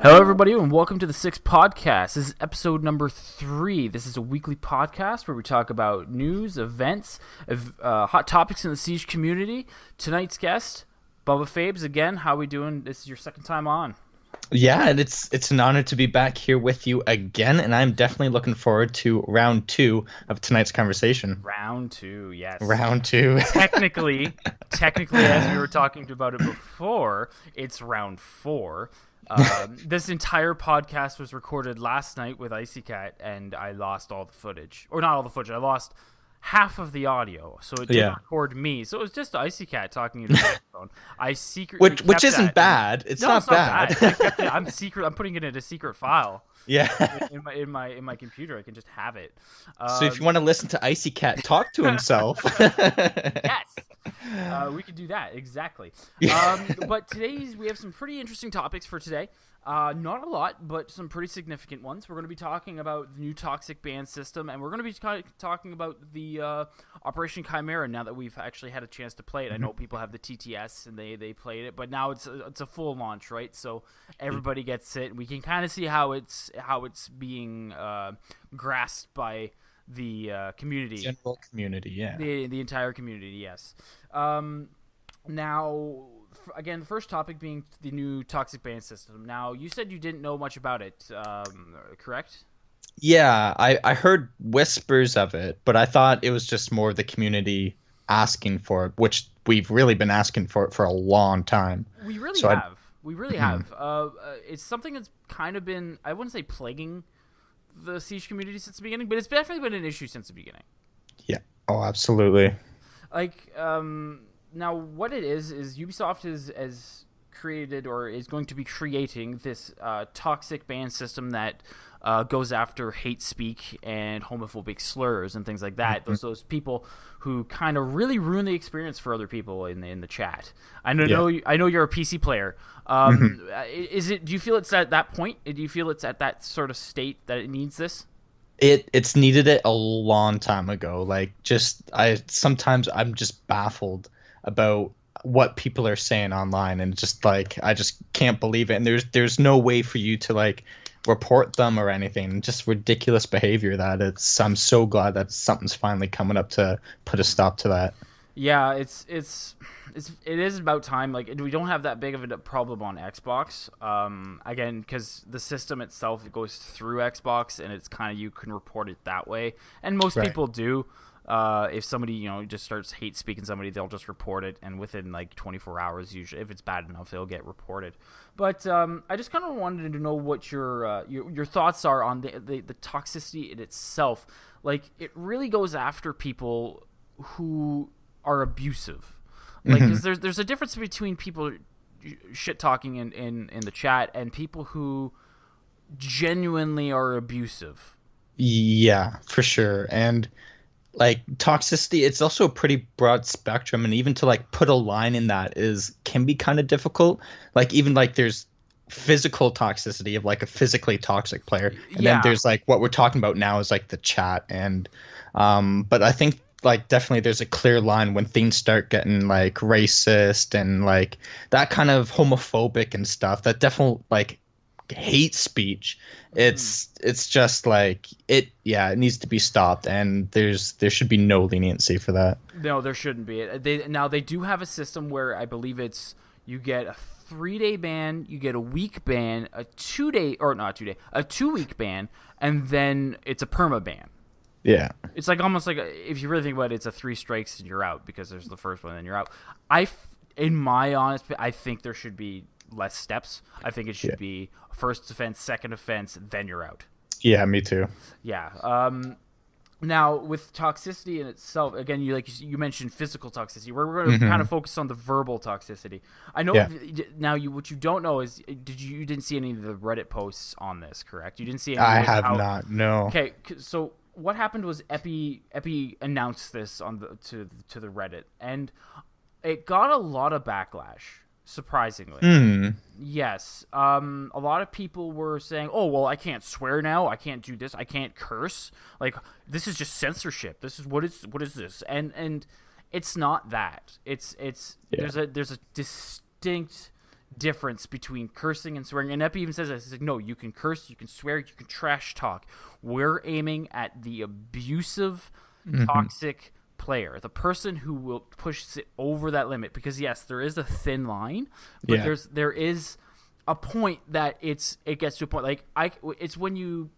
Hello, everybody, and welcome to the Sixth Podcast. This is episode number 3. This is a weekly podcast where we talk about news, events, hot topics in the Siege community. Tonight's guest, Bubbafabes. Again, how are we doing? This is your second time on. Yeah, and it's an honor to be back here with you again, and I'm definitely looking forward to round 2 of tonight's conversation. Round 2, yes. Round 2. Technically, as we were talking about it before, it's round 4. This entire podcast was recorded last night with Icy Cat, and I lost all the footage. Or not all the footage, I lost half of the audio, so it didn't record me. So it was just Icy Cat talking into the microphone. I secretly which isn't bad. It's not bad. I kept it. I'm putting it in a secret file. Yeah. in my computer, I can just have it. So if you want to listen to Icy Cat talk to himself, yes. We could do that, exactly. But we have some pretty interesting topics for today. Not a lot, but some pretty significant ones. We're going to be talking about the new toxic ban system, and we're going to be talking about the Operation Chimera now that we've actually had a chance to play it. I know people have the TTS, and they played it, but now it's a full launch, right? So everybody gets it, and we can kind of see how it's being grasped by the community. General community, yeah. The entire community, yes. Now, again, the first topic being the new toxic ban system. Now, you said you didn't know much about it, correct? Yeah, I heard whispers of it, but I thought it was just more the community asking for it, which we've really been asking for it for a long time. We really have. We really have. It's something that's kind of been, I wouldn't say plaguing the Siege community since the beginning, but it's definitely been an issue since the beginning. Yeah. Oh, absolutely. Like, now what it is Ubisoft is created or is going to be creating this toxic ban system that goes after hate speak and homophobic slurs and things like that. Mm-hmm. Those people who kind of really ruin the experience for other people in the chat. I know you're a PC player. Do you feel it's at that point? Do you feel it's at that sort of state that it needs this? It's needed it a long time ago. Like, sometimes I'm just baffled about what people are saying online, and just like I just can't believe it. And there's no way for you to like report them or anything. Just ridiculous behavior I'm so glad that something's finally coming up to put a stop to that. Yeah, it is about time. Like, we don't have that big of a problem on Xbox. Again, because the system itself, it goes through Xbox, and it's kind of, you can report it that way, and most people do. If somebody just starts hate speaking somebody, they'll just report it, and within like 24 hours, usually, if it's bad enough, it'll get reported. But I just kind of wanted to know what your thoughts are on the toxicity in itself. Like, it really goes after people who are abusive. Like, 'cause there's a difference between people shit talking in the chat and people who genuinely are abusive. Yeah, for sure. And like, toxicity, it's also a pretty broad spectrum, and even to like put a line in that can be kind of difficult. Like, even like there's physical toxicity of like a physically toxic player, and then there's like what we're talking about now is like the chat. And but I think like definitely there's a clear line when things start getting like racist and like that kind of homophobic and stuff. That definitely like hate speech. It's just like it needs to be stopped, and there should be no leniency for that. No, there shouldn't be. They do have a system where I believe you get a 3-day ban, you get a week ban, a 2-week ban, and then it's a perma ban. Yeah. It's like almost like if you really think about it, it's a 3 strikes and you're out, because there's the first one and you're out. In my honest, I think there should be less steps. I think it should be first offense, second offense, then you're out. Yeah, me too. Yeah. Now, with toxicity in itself, again, you mentioned physical toxicity. We're going to kind of focus on the verbal toxicity. I know. Now, what you don't know is you didn't see any of the Reddit posts on this, correct? You didn't see any. I have not. No. Okay, so what happened was Epi announced this to the Reddit, and it got a lot of backlash. Surprisingly. Yes. A lot of people were saying, "Oh, well, I can't swear now. I can't do this. I can't curse. Like, this is just censorship. This is what is this?" And it's not that. It's there's a distinct difference between cursing and swearing. And Epi even says this. He's like, no, you can curse, you can swear, you can trash talk. We're aiming at the abusive, toxic player, the person who will push it over that limit. Because yes, there is a thin line, but there is a point that it gets to a point. Like it's when you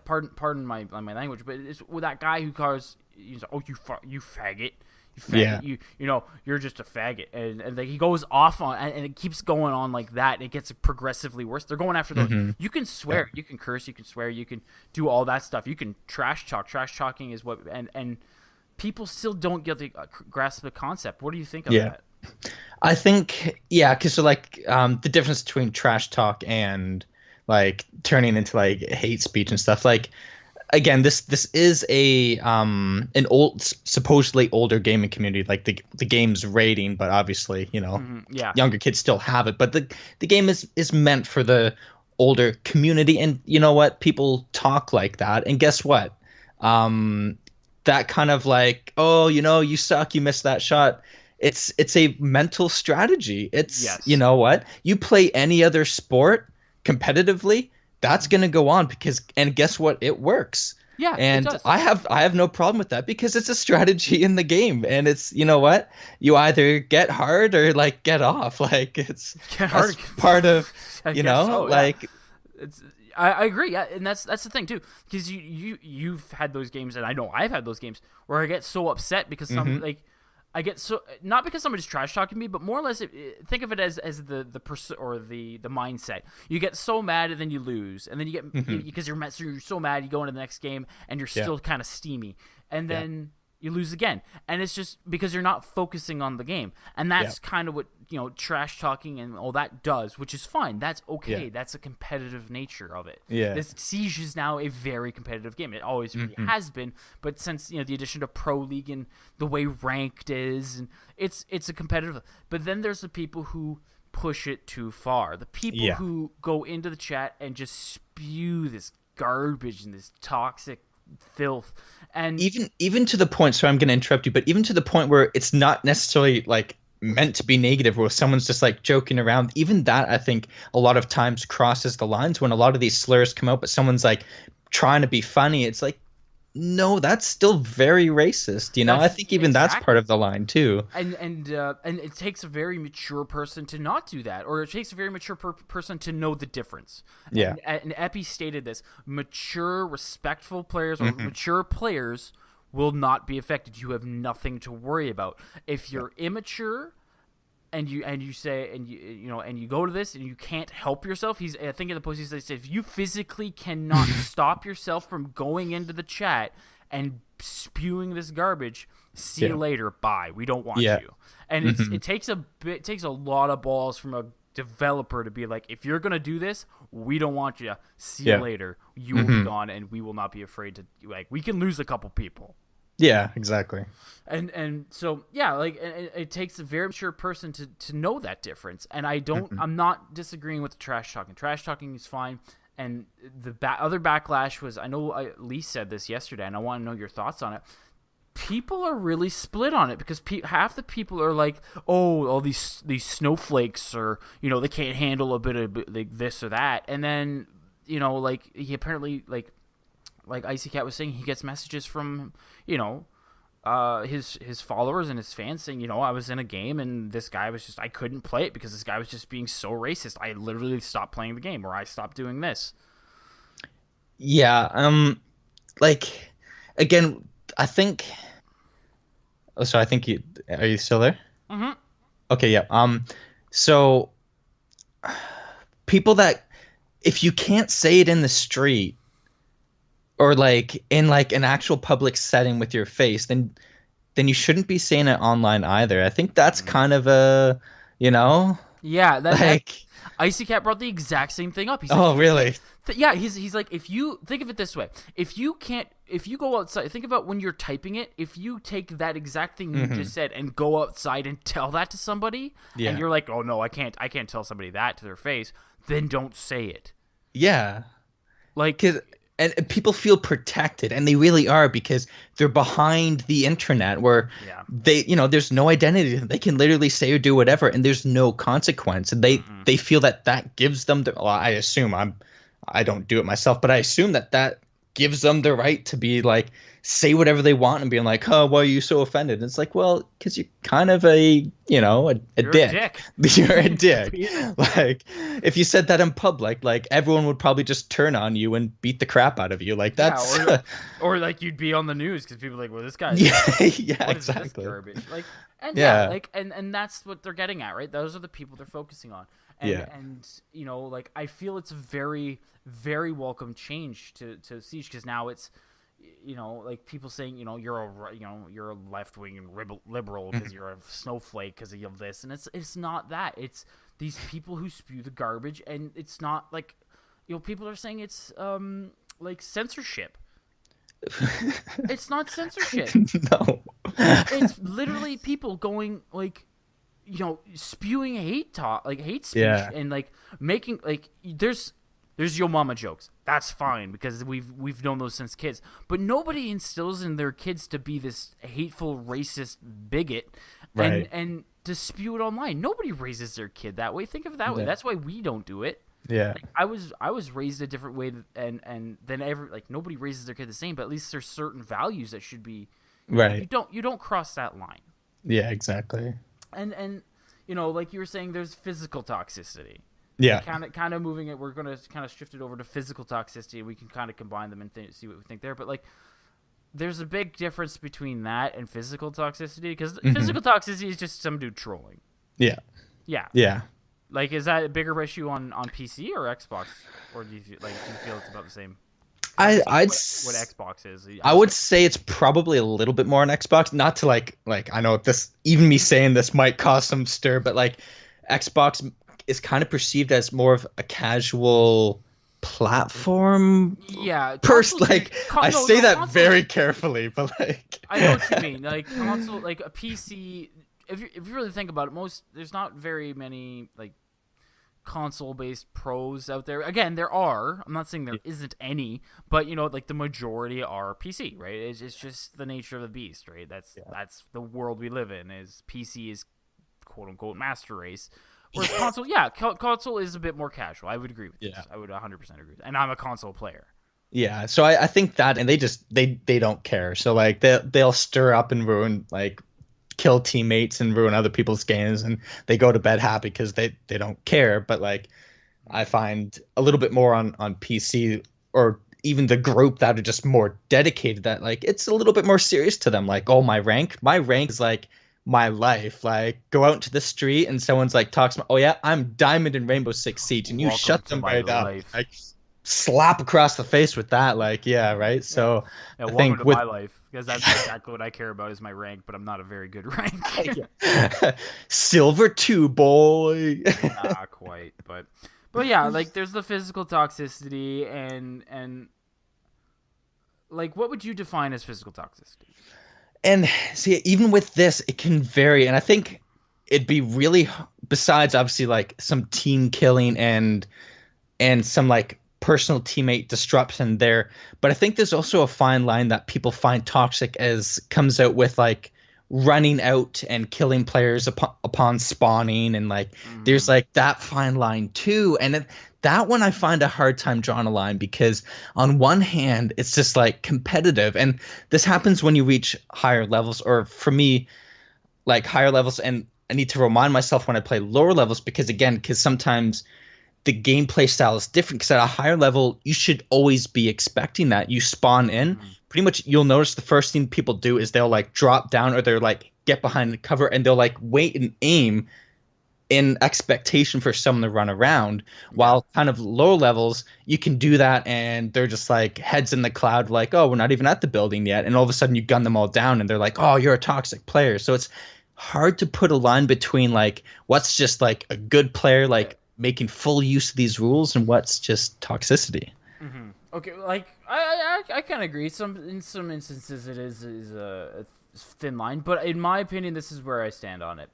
pardon my language, but it's with that guy who calls you know, oh you faggot. You know, you're just a faggot, and like he goes off on, and it keeps going on like that. And it gets progressively worse. They're going after those. You can swear, you can curse, you can swear, you can do all that stuff. You can trash talk. Trash talking is what, and people still don't get the grasp the concept. What do you think of that? I think because so like the difference between trash talk and like turning into like hate speech and stuff, like. Again, this is an old, supposedly older gaming community. Like the game's rating, but obviously, you know, younger kids still have it. But the game is meant for the older community, and you know what? People talk like that, and guess what? That kind of like, oh, you know, you suck, you missed that shot. It's a mental strategy. It's you know what? You play any other sport competitively. That's going to go on and guess what? It works. Yeah, and it does. I have no problem with that because it's a strategy in the game, and it's, you know what? You either get hard or like get off. Like it's part of, you know, so, like it's. I agree. Yeah, and that's the thing too, because you've had those games, and I know I've had those games where I get so upset because I get so, not because somebody's trash talking me, but more or less think of it as the mindset. You get so mad and then you lose, and then you get because you're so mad, you go into the next game and you're still kind of steamy, and then you lose again, and it's just because you're not focusing on the game, and that's kind of what, you know, trash talking and all that does, which is fine. That's okay. That's a competitive nature of it. This Siege is now a very competitive game. It always really has been, but since, you know, the addition of Pro League and the way ranked is, and it's a competitive. But then there's the people who push it too far. The people who go into the chat and just spew this garbage and this toxic filth, and even to the point, so I'm going to interrupt you, but even to the point where it's not necessarily like meant to be negative, where someone's just like joking around, even that I think a lot of times crosses the lines when a lot of these slurs come out, but someone's like trying to be funny. It's like, no, that's still very racist, you know. I think even that's part of the line too. And it takes a very mature person to not do that, or it takes a very mature person to know the difference. And Epi stated this: mature, respectful players or mature players will not be affected. You have nothing to worry about. If you're immature and you go to this and you can't help yourself, I think in the post he said, if you physically cannot stop yourself from going into the chat and spewing this garbage, see you later, bye. We don't want you. And it takes a lot of balls from a developer to be like, if you're gonna do this, we don't want you. See you later. You will be gone, and we will not be afraid to, like, we can lose a couple people. Yeah, exactly. And so like it takes a very mature person to know that difference. And I'm not disagreeing with the trash talking. Trash talking is fine. And the other backlash was, I know Lee said this yesterday, and I want to know your thoughts on it. People are really split on it because half the people are like, oh, all these snowflakes, or, you know, they can't handle a bit of like this or that. And then, you know, like he apparently like Icy Cat was saying, he gets messages from, you know, his followers and his fans saying, you know, I was in a game and this guy was just, I couldn't play it because this guy was just being so racist. I literally stopped playing the game, or I stopped doing this. Yeah. Like, again, I think. Oh, so I think are you still there? Okay. Yeah. So people that, if you can't say it in the street, or like in like an actual public setting with your face, then you shouldn't be saying it online either. I think that's kind of a, you know. Yeah, that Icy Cat brought the exact same thing up. He's like, oh, really? Yeah, he's like, if you think of it this way, if you go outside, think about when you're typing it, if you take that exact thing you just said and go outside and tell that to somebody, and you're like, oh no, I can't tell somebody that to their face, then don't say it. Yeah. Like, and people feel protected, and they really are, because they're behind the internet where Yeah. there's no identity. They can literally say or do whatever, and there's no consequence. And Mm-mm. they feel that that gives them the, well, I assume I don't do it myself, but I assume that that gives them the right to be like, say whatever they want and being like, oh, why are you so offended? And it's like, well, because you're kind of a You're a dick. dick. You're a dick. Yeah. Like, if you said that in public, like everyone would probably just turn on you and beat the crap out of you. Like Yeah, that's or like you'd be on the news because people are like, well, this guy's yeah, yeah, what is this exactly. garbage? Like, and yeah, Yeah, like, and that's what they're getting at, right? Those are the people they're focusing on, yeah. and like I feel it's a very, very welcome change to Siege because now it's, like people saying, you're a left wing and liberal because Mhm. you're a snowflake because of this, and it's not that. It's these people who spew the garbage, and it's not like, people are saying it's like censorship. It's not censorship. No. It's literally people going like, spewing hate talk, like hate speech, Yeah. and like making like there's yo mama jokes. That's fine because we've known those since kids. But nobody instills in their kids to be this hateful, racist bigot, and Right. and to spew it online. Nobody raises their kid that way. Think of it that way. Yeah. That's why we don't do it. Yeah. I was raised a different way, and then nobody raises their kid the same. But at least there's certain values that should be, Right. you don't cross that line. Yeah, exactly. And like you were saying, there's physical toxicity. Yeah. Kind of moving it. We're gonna kind of shift it over to physical toxicity. We can kind of combine them and see what we think there. But like, there's a big difference between that and physical toxicity because physical toxicity is just some dude trolling. Yeah. Yeah. Yeah. Like, is that a bigger issue on PC or Xbox, or do you feel it's about the same? I What, I'd what s- Xbox is? I would say it's probably a little bit more on Xbox. Not to like I know this, even me saying this might cause some stir, but like Xbox is kind of perceived as more of a casual platform. Yeah, First, consoles. like I No, say no, that very consoles. carefully, but like I know what you mean. Like console, like a PC. If you really think about it, there's not very many like console based pros out there. Again, there are. I'm not saying there isn't any, but like the majority are PC, right? It's just the nature of the beast, right? That's the world we live in. Is PC is quote unquote master race. Whereas console, yeah, console is a bit more casual. I would agree with yeah. this. I would 100% agree. And I'm a console player. Yeah, so I think that, and they don't care. So like they'll stir up and ruin, like kill teammates and ruin other people's games, and they go to bed happy because they don't care. But like I find a little bit more on PC, or even the group that are just more dedicated, that like it's a little bit more serious to them. Like, oh, my rank is like my life. Like, go out into the street and someone's like talks about, oh yeah, I'm Diamond in Rainbow Six Siege, and you Welcome shut to them my right up. life. Like, slap across the face with that. Like, yeah, right. Yeah. So Yeah, I welcome think to with my life because that's exactly what I care about is my rank, but I'm not a very good rank. Silver 2, boy. Not quite, but yeah, like there's the physical toxicity and like what would you define as physical toxicity? And see, even with this, it can vary. And I think it'd be really, besides obviously like some team killing and some like personal teammate disruption there. But I think there's also a fine line that people find toxic as comes out with like running out and killing players upon spawning, and like there's Mm-hmm. like that fine line too. And that one I find a hard time drawing a line, because on one hand it's just like competitive, and this happens when you reach higher levels, or for me like higher levels, and I need to remind myself when I play lower levels, because sometimes the gameplay style is different, because at a higher level you should always be expecting that you spawn in, Mm-hmm. pretty much you'll notice the first thing people do is they'll like drop down, or they're like get behind the cover, and they'll like wait and aim in expectation for someone to run around. Yeah. While kind of low levels you can do that and they're just like heads in the cloud, like, oh, we're not even at the building yet, and all of a sudden you gun them all down and they're like, oh, you're a toxic player. So it's hard to put a line between like what's just like a good player Yeah. like making full use of these rules, and what's just toxicity. Mm-hmm. Okay, like I kind of agree. In some instances it is a thin line, but in my opinion, this is where I stand on it.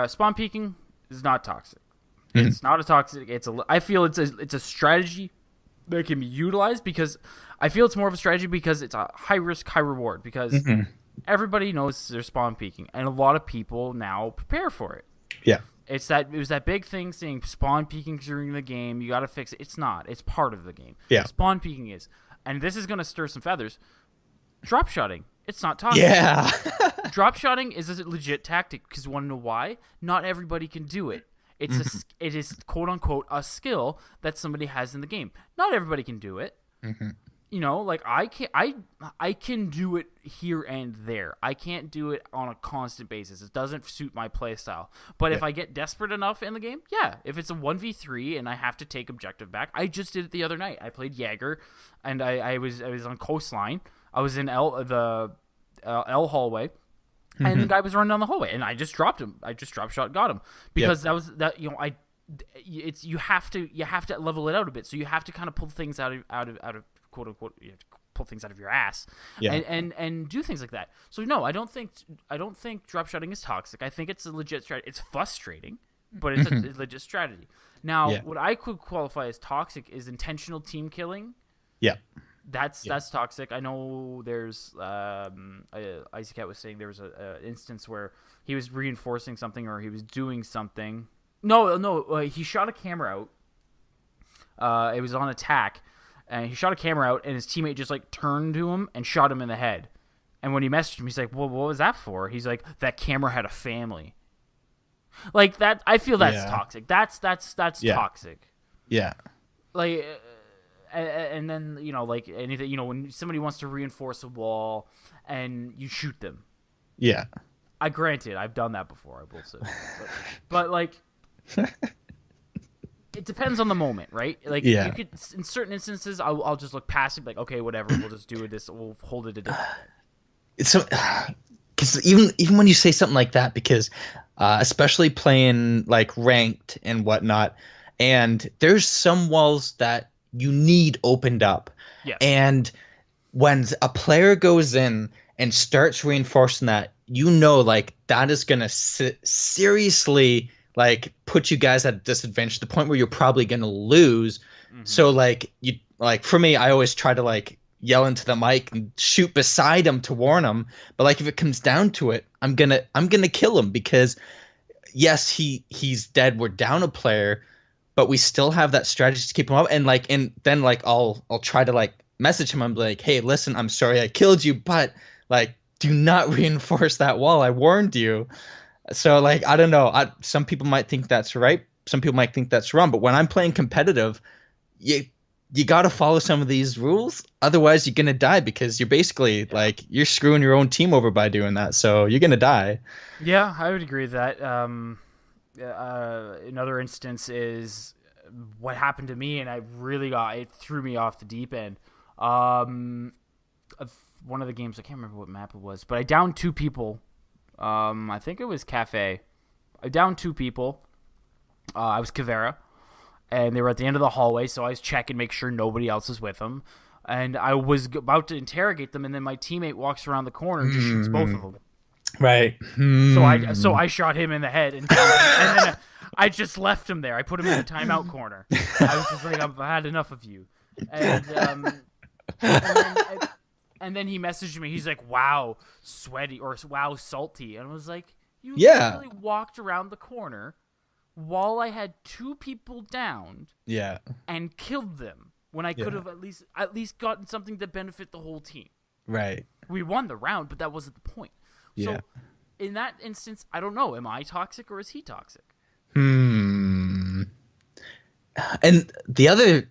Spawn peeking is not toxic. Mhm. It's not a toxic. I feel it's a strategy they can be utilized, because I feel it's more of a strategy because it's a high risk, high reward, because everybody knows they're spawn peeking, and a lot of people now prepare for it. Yeah. It was that big thing saying spawn peeking during the game, you got to fix it. It's not. It's part of the game. Yeah. Spawn peeking is. And this is going to stir some feathers. Drop shotting. It's not toxic. Yeah. Drop shotting is a legit tactic, because you want to know why? Not everybody can do it. It is quote unquote a skill that somebody has in the game. Not everybody can do it. You know, like I can do it here and there. I can't do it on a constant basis. It doesn't suit my play style. But if I get desperate enough in the game, if it's a 1v3 and I have to take objective back, I just did it the other night. I played Jaeger, and I was on coastline. I was in the L hallway. And the guy was running down the hallway, and I just dropped him. I just drop shot, got him, because you have to level it out a bit. So you have to kind of pull things out of quote unquote, you have to pull things out of your ass, and do things like that. So no, I don't think drop shotting is toxic. I think it's a legit strategy. It's frustrating, but it's a legit strategy. Now, what I could qualify as toxic is intentional team killing. Yeah. That's toxic. I know there's Icy Cat was saying there was a instance where he was reinforcing something, or he was doing something. No, he shot a camera out. It was on attack, and he shot a camera out, and his teammate just like turned to him and shot him in the head. And when he messaged him, he's like, "Well, what was that for?" He's like, "That camera had a family." Like that, I feel that's toxic. That's toxic. Yeah. Like. And then, like anything, when somebody wants to reinforce a wall and you shoot them. Yeah. Granted, I've done that before, I will say. But like, it depends on the moment, right? Like, you could, in certain instances, I'll just look past it, like, okay, whatever, we'll just do this, we'll hold it a different way. It's so, because even when you say something like that, because especially playing like ranked and whatnot, and there's some walls that you need opened up. Yes. And when a player goes in and starts reinforcing that, like that is going to seriously like put you guys at a disadvantage to the point where you're probably going to lose. So like for me, I always try to like yell into the mic and shoot beside him to warn him. But like if it comes down to it, I'm going to kill him, because yes, he's dead. We're down a player, but we still have that strategy to keep him up. And then I'll try to like message him. I'm like, hey, listen, I'm sorry I killed you, but like, do not reinforce that wall. I warned you. So like, I don't know. Some people might think that's right. Some people might think that's wrong. But when I'm playing competitive, you got to follow some of these rules. Otherwise, you're going to die, because you're basically like you're screwing your own team over by doing that. So you're going to die. Yeah, I would agree with that. Another instance is what happened to me, and it threw me off the deep end. One of the games, I can't remember what map it was, but I downed 2 people. I think it was Cafe. I downed 2 people. I was Kavera, and they were at the end of the hallway, so I was checking, make sure nobody else is with them. And I was about to interrogate them, and then my teammate walks around the corner and just shoots both of them. Right. So I shot him in the head, and then I just left him there. I put him in the timeout corner. I was just like, I've had enough of you. And then he messaged me. He's like, "Wow, sweaty," or "Wow, salty," and I was like, "You literally walked around the corner while I had 2 people downed, and killed them when I could have at least gotten something to benefit the whole team." Right. We won the round, but that wasn't the point. So, in that instance, I don't know. Am I toxic, or is he toxic? And the other,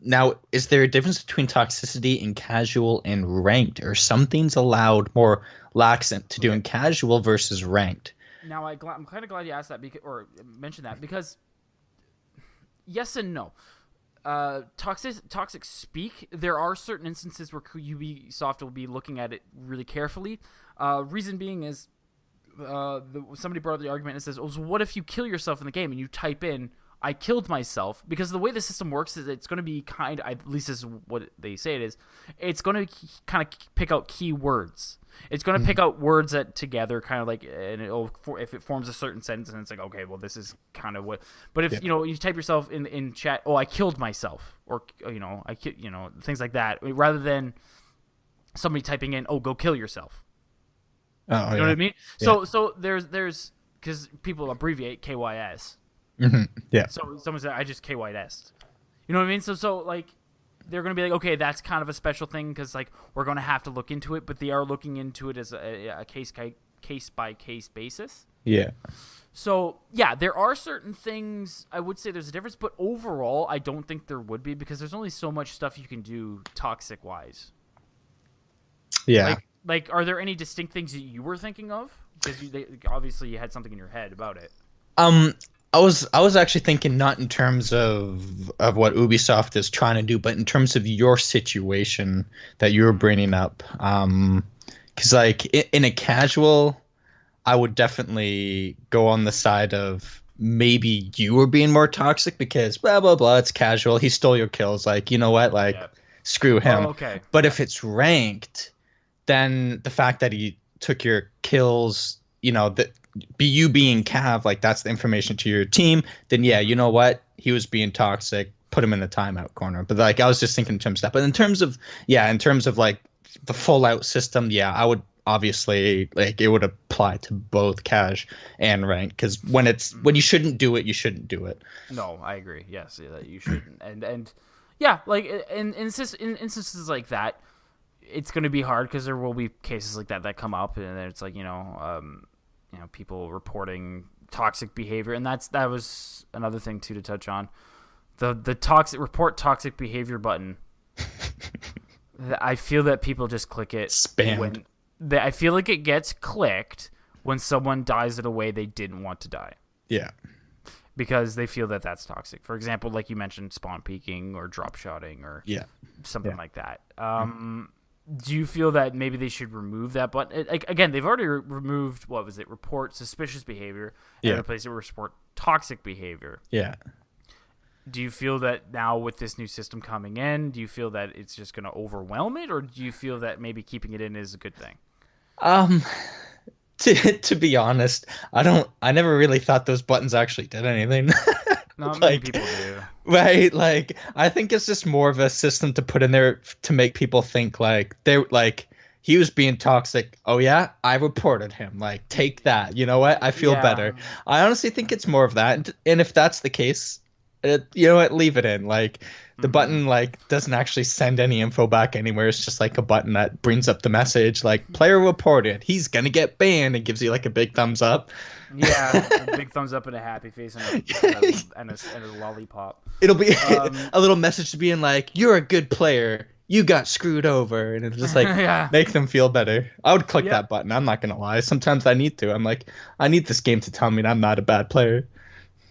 now, is there a difference between toxicity in casual and ranked? Or some things allowed more lax to do in casual versus ranked? Now, I'm kind of glad you asked that, or mentioned that, because yes and no. Toxic speak. There are certain instances where Ubisoft will be looking at it really carefully. Reason being is somebody brought up the argument and says, "Oh, so what if you kill yourself in the game and you type in, I killed myself, because the way the system works is it's going to be at least this is what they say it is, it's going to kind of pick out keywords. It's going to pick out words that together kind of like, and if it forms a certain sentence, and it's like, okay, well, this is kind of what. But if you type yourself in chat, oh, I killed myself, or things like that, rather than somebody typing in, oh, go kill yourself. Oh, you know what I mean? So there's because people abbreviate KYS. Yeah. So someone said, I just KYS'd. You know what I mean? So like, they're going to be like, okay, that's kind of a special thing, because like we're going to have to look into it, but they are looking into it as a case by case basis. Yeah. So yeah, there are certain things I would say there's a difference, but overall I don't think there would be, because there's only so much stuff you can do toxic wise. Yeah. Like, are there any distinct things that you were thinking of? Because obviously you had something in your head about it. I was actually thinking not in terms of what Ubisoft is trying to do, but in terms of your situation that you were bringing up. Because like in a casual, I would definitely go on the side of maybe you were being more toxic because blah blah blah. It's casual. He stole your kills. Like, you know what? Like, screw him. Oh, okay. But if it's ranked, then the fact that he took your kills, that you being Cav, like that's the information to your team, then yeah, you know what? He was being toxic, put him in the timeout corner. But like, I was just thinking in terms of that. But in terms of like the full out system, yeah, I would obviously, like, it would apply to both cash and rank, because when you shouldn't do it, you shouldn't do it. No, I agree. Yes, that you shouldn't. And yeah, like in instances like that, it's going to be hard, because there will be cases like that come up, and then it's like, people reporting toxic behavior, and that was another thing too to touch on. The toxic behavior button. I feel that people just click it spammed. I feel like it gets clicked when someone dies in a way they didn't want to die. Yeah. Because they feel that that's toxic. For example, like you mentioned, spawn peeking or drop shotting or something like that. Do you feel that maybe they should remove that button? Again, they've already removed, what was it, report suspicious behavior, and replaced it with report toxic behavior. Yeah. Do you feel that now with this new system coming in, do you feel that it's just going to overwhelm it, or do you feel that maybe keeping it in is a good thing? To be honest, I never really thought those buttons actually did anything. Not many people do. Right, like, I think it's just more of a system to put in there to make people think like he was being toxic. Oh yeah, I reported him. Like, take that. You know what? I feel better. I honestly think it's more of that. And if that's the case, you know what? Leave it in. Like, the button doesn't actually send any info back anywhere. It's just like a button that brings up the message like, player reported. He's gonna get banned, and gives you like a big thumbs up. Yeah, a big thumbs up and a happy face and a lollipop. It'll be a little message being like, "You're a good player. You got screwed over," and it'll just like make them feel better. I would click that button. I'm not gonna lie. Sometimes I need to. I'm like, I need this game to tell me I'm not a bad player.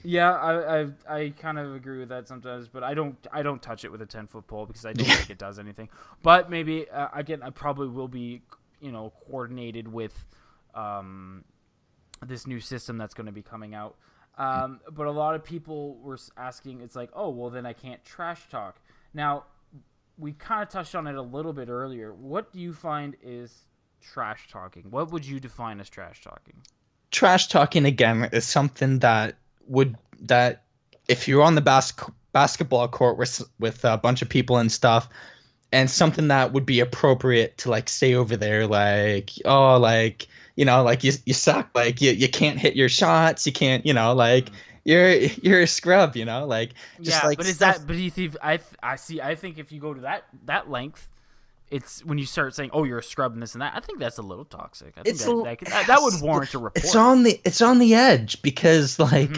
Yeah, I kind of agree with that sometimes, but I don't touch it with a 10-foot pole, because I don't think it does anything. But maybe again, I probably will be coordinated with this new system that's going to be coming out. But a lot of people were asking, it's like, oh, well, then I can't trash talk. Now, we kind of touched on it a little bit earlier. What do you find is trash talking? What would you define as trash talking? Trash talking, again, is something that if you're on the basketball court with a bunch of people and stuff, and something that would be appropriate to like say over there, like, oh, like, like you suck, like you can't hit your shots, you can't, like you're a scrub, like, just like, but is stuff. That, but you think I think if you go to that length, it's when you start saying, oh, you're a scrub and this and that, I think that's a little toxic. I think that would warrant a report. It's on the edge, because like,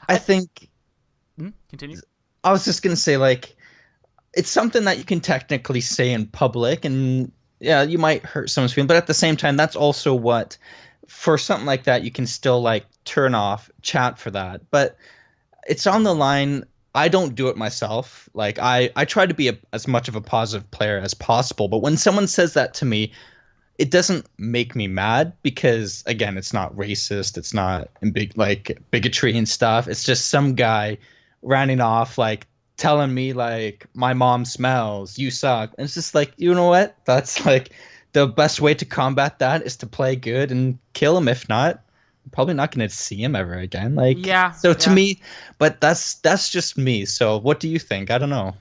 I think continue. I was just gonna say, like, it's something that you can technically say in public, and yeah, you might hurt someone's feelings, but at the same time, that's also what, for something like that, you can still like turn off chat for that. But it's on the line. I don't do it myself. Like, I try to be as much of a positive player as possible. But when someone says that to me, it doesn't make me mad because again, it's not racist, it's not in big like bigotry and stuff. It's just some guy running off like telling me like my mom smells, you suck. And it's just like, you know what? That's like the best way to combat that is to play good and kill him. If not, I'm probably not going to see him ever again. Like Yeah, so to yeah. me, but that's just me. So what do you think? I don't know.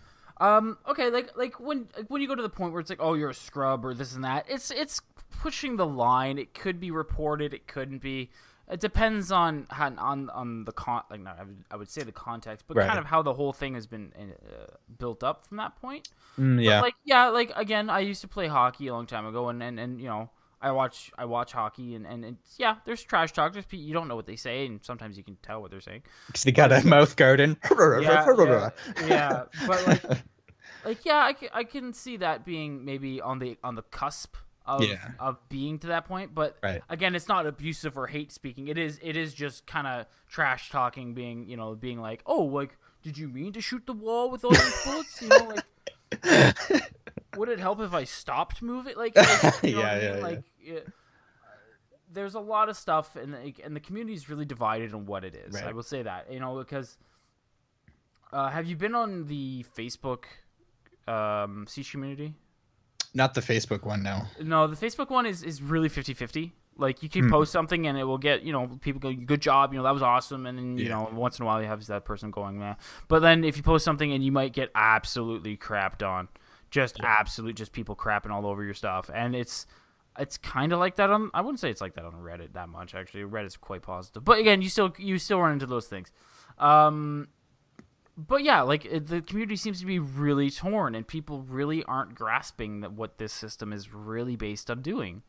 Okay, like when you go to the point where it's like, oh, you're a scrub or this and that, it's pushing the line. It could be reported, it couldn't be. It depends on how, on the like no, I would say the context, but kind Right. of how the whole thing has been built up from that point. But Yeah. like, yeah, like again, I used to play hockey a long time ago, and you know, I watch hockey, and it's, yeah, there's trash talk. You don't know what they say, and sometimes you can tell what they're saying. Because they got But a mouth garden. yeah, but like yeah, I can see that being maybe on the cusp Yeah. of being to that point. But Right. again, it's not abusive or hate speaking. It is just kind of trash talking, being, you know, being like, oh, like, did you mean to shoot the wall with all those bullets? You know, like would it help if I stopped moving? You know what Yeah, I yeah, mean? yeah. Like there's a lot of stuff, and the community is really divided on what it is. I Right. will say that, you know, because have you been on the Facebook Siege community? Not the Facebook one, no. No, the Facebook one is really 50-50. Like, you can Hmm. post something and it will get, you know, people go, good job, you know, that was awesome. And then, you Yeah. know, once in a while you have that person going, man. But then if you post something and you might get absolutely crapped on, just Yeah. absolute, just people crapping all over your stuff. And it's kind of like that on, I wouldn't say it's like that on Reddit that much, actually. Reddit's quite positive. But again, you still run into those things. But yeah, like the community seems to be really torn, and people really aren't grasping that what this system is really based on doing.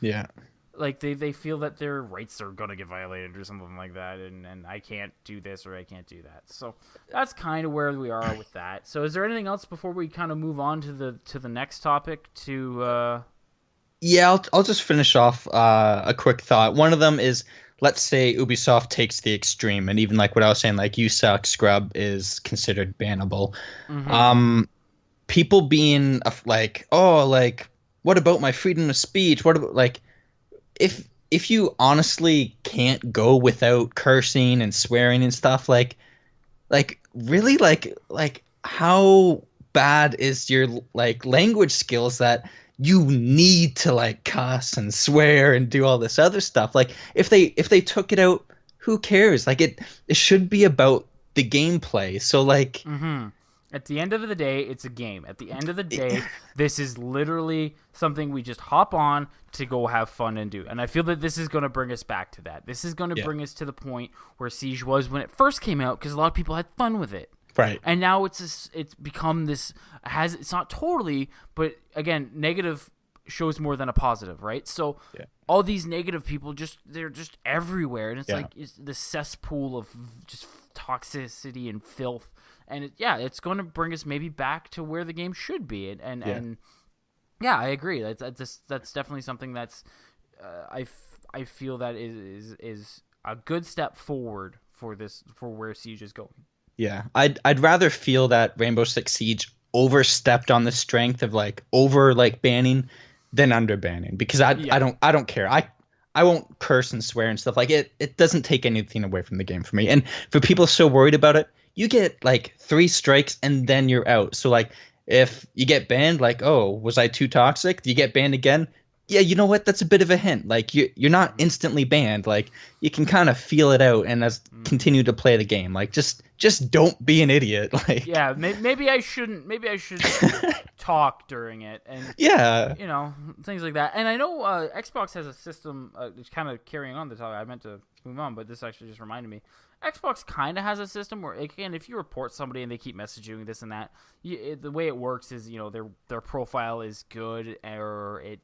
Yeah. Like they feel that their rights are gonna get violated or something like that, and I can't do this or I can't do that. So that's kind of where we are with that. So is there anything else before we kind of move on to the next topic? Yeah, I'll just finish off a quick thought. One of them is, let's say Ubisoft takes the extreme, and even like what I was saying, like you suck, scrub is considered bannable. Mm-hmm. Um, People being like, oh, like, what about my freedom of speech? What about like, if you honestly can't go without cursing and swearing and stuff, like really, like how bad is your like language skills that you need to like cuss and swear and do all this other stuff? Like if they took it out, who cares? Like it should be about the gameplay. So like Mm-hmm. At the end of the day, it's a game. At the end of the day, this is literally something we just hop on to go have fun and do. And I feel that this is going to bring us back to that. This is going to yeah, bring us to the point where Siege was when it first came out, because a lot of people had fun with it. right. And now it's become this, it's not totally, but again, negative shows more than a positive, right? So Yeah. all these negative people, they're just everywhere, and it's Yeah. like it's the cesspool of just toxicity and filth. And yeah, it's going to bring us maybe back to where the game should be, and yeah, I agree. That's definitely something that's I feel that is a good step forward for this, for where Siege is going. Yeah, I'd rather feel that Rainbow Six Siege overstepped on the strength of like over like banning than under banning, because Yeah. I don't care. I won't curse and swear and stuff. Like it doesn't take anything away from the game for me. And for people so worried about it, you get like 3 strikes and then you're out. So like if you get banned, like, oh, was I too toxic? Do you get banned again? Yeah, you know what? That's a bit of a hint. Like you're not instantly banned. Like you can kind of feel it out and as continue to play the game. Like just don't be an idiot. Like Yeah, maybe I shouldn't. Maybe I should talk during it, and yeah. you know, things like that. And I know Xbox has a system. It's kind of carrying on the topic. I meant to move on, but this actually just reminded me. Xbox kind of has a system where, again, if you report somebody and they keep messaging this and that, the way it works is, you know, their profile is good, or it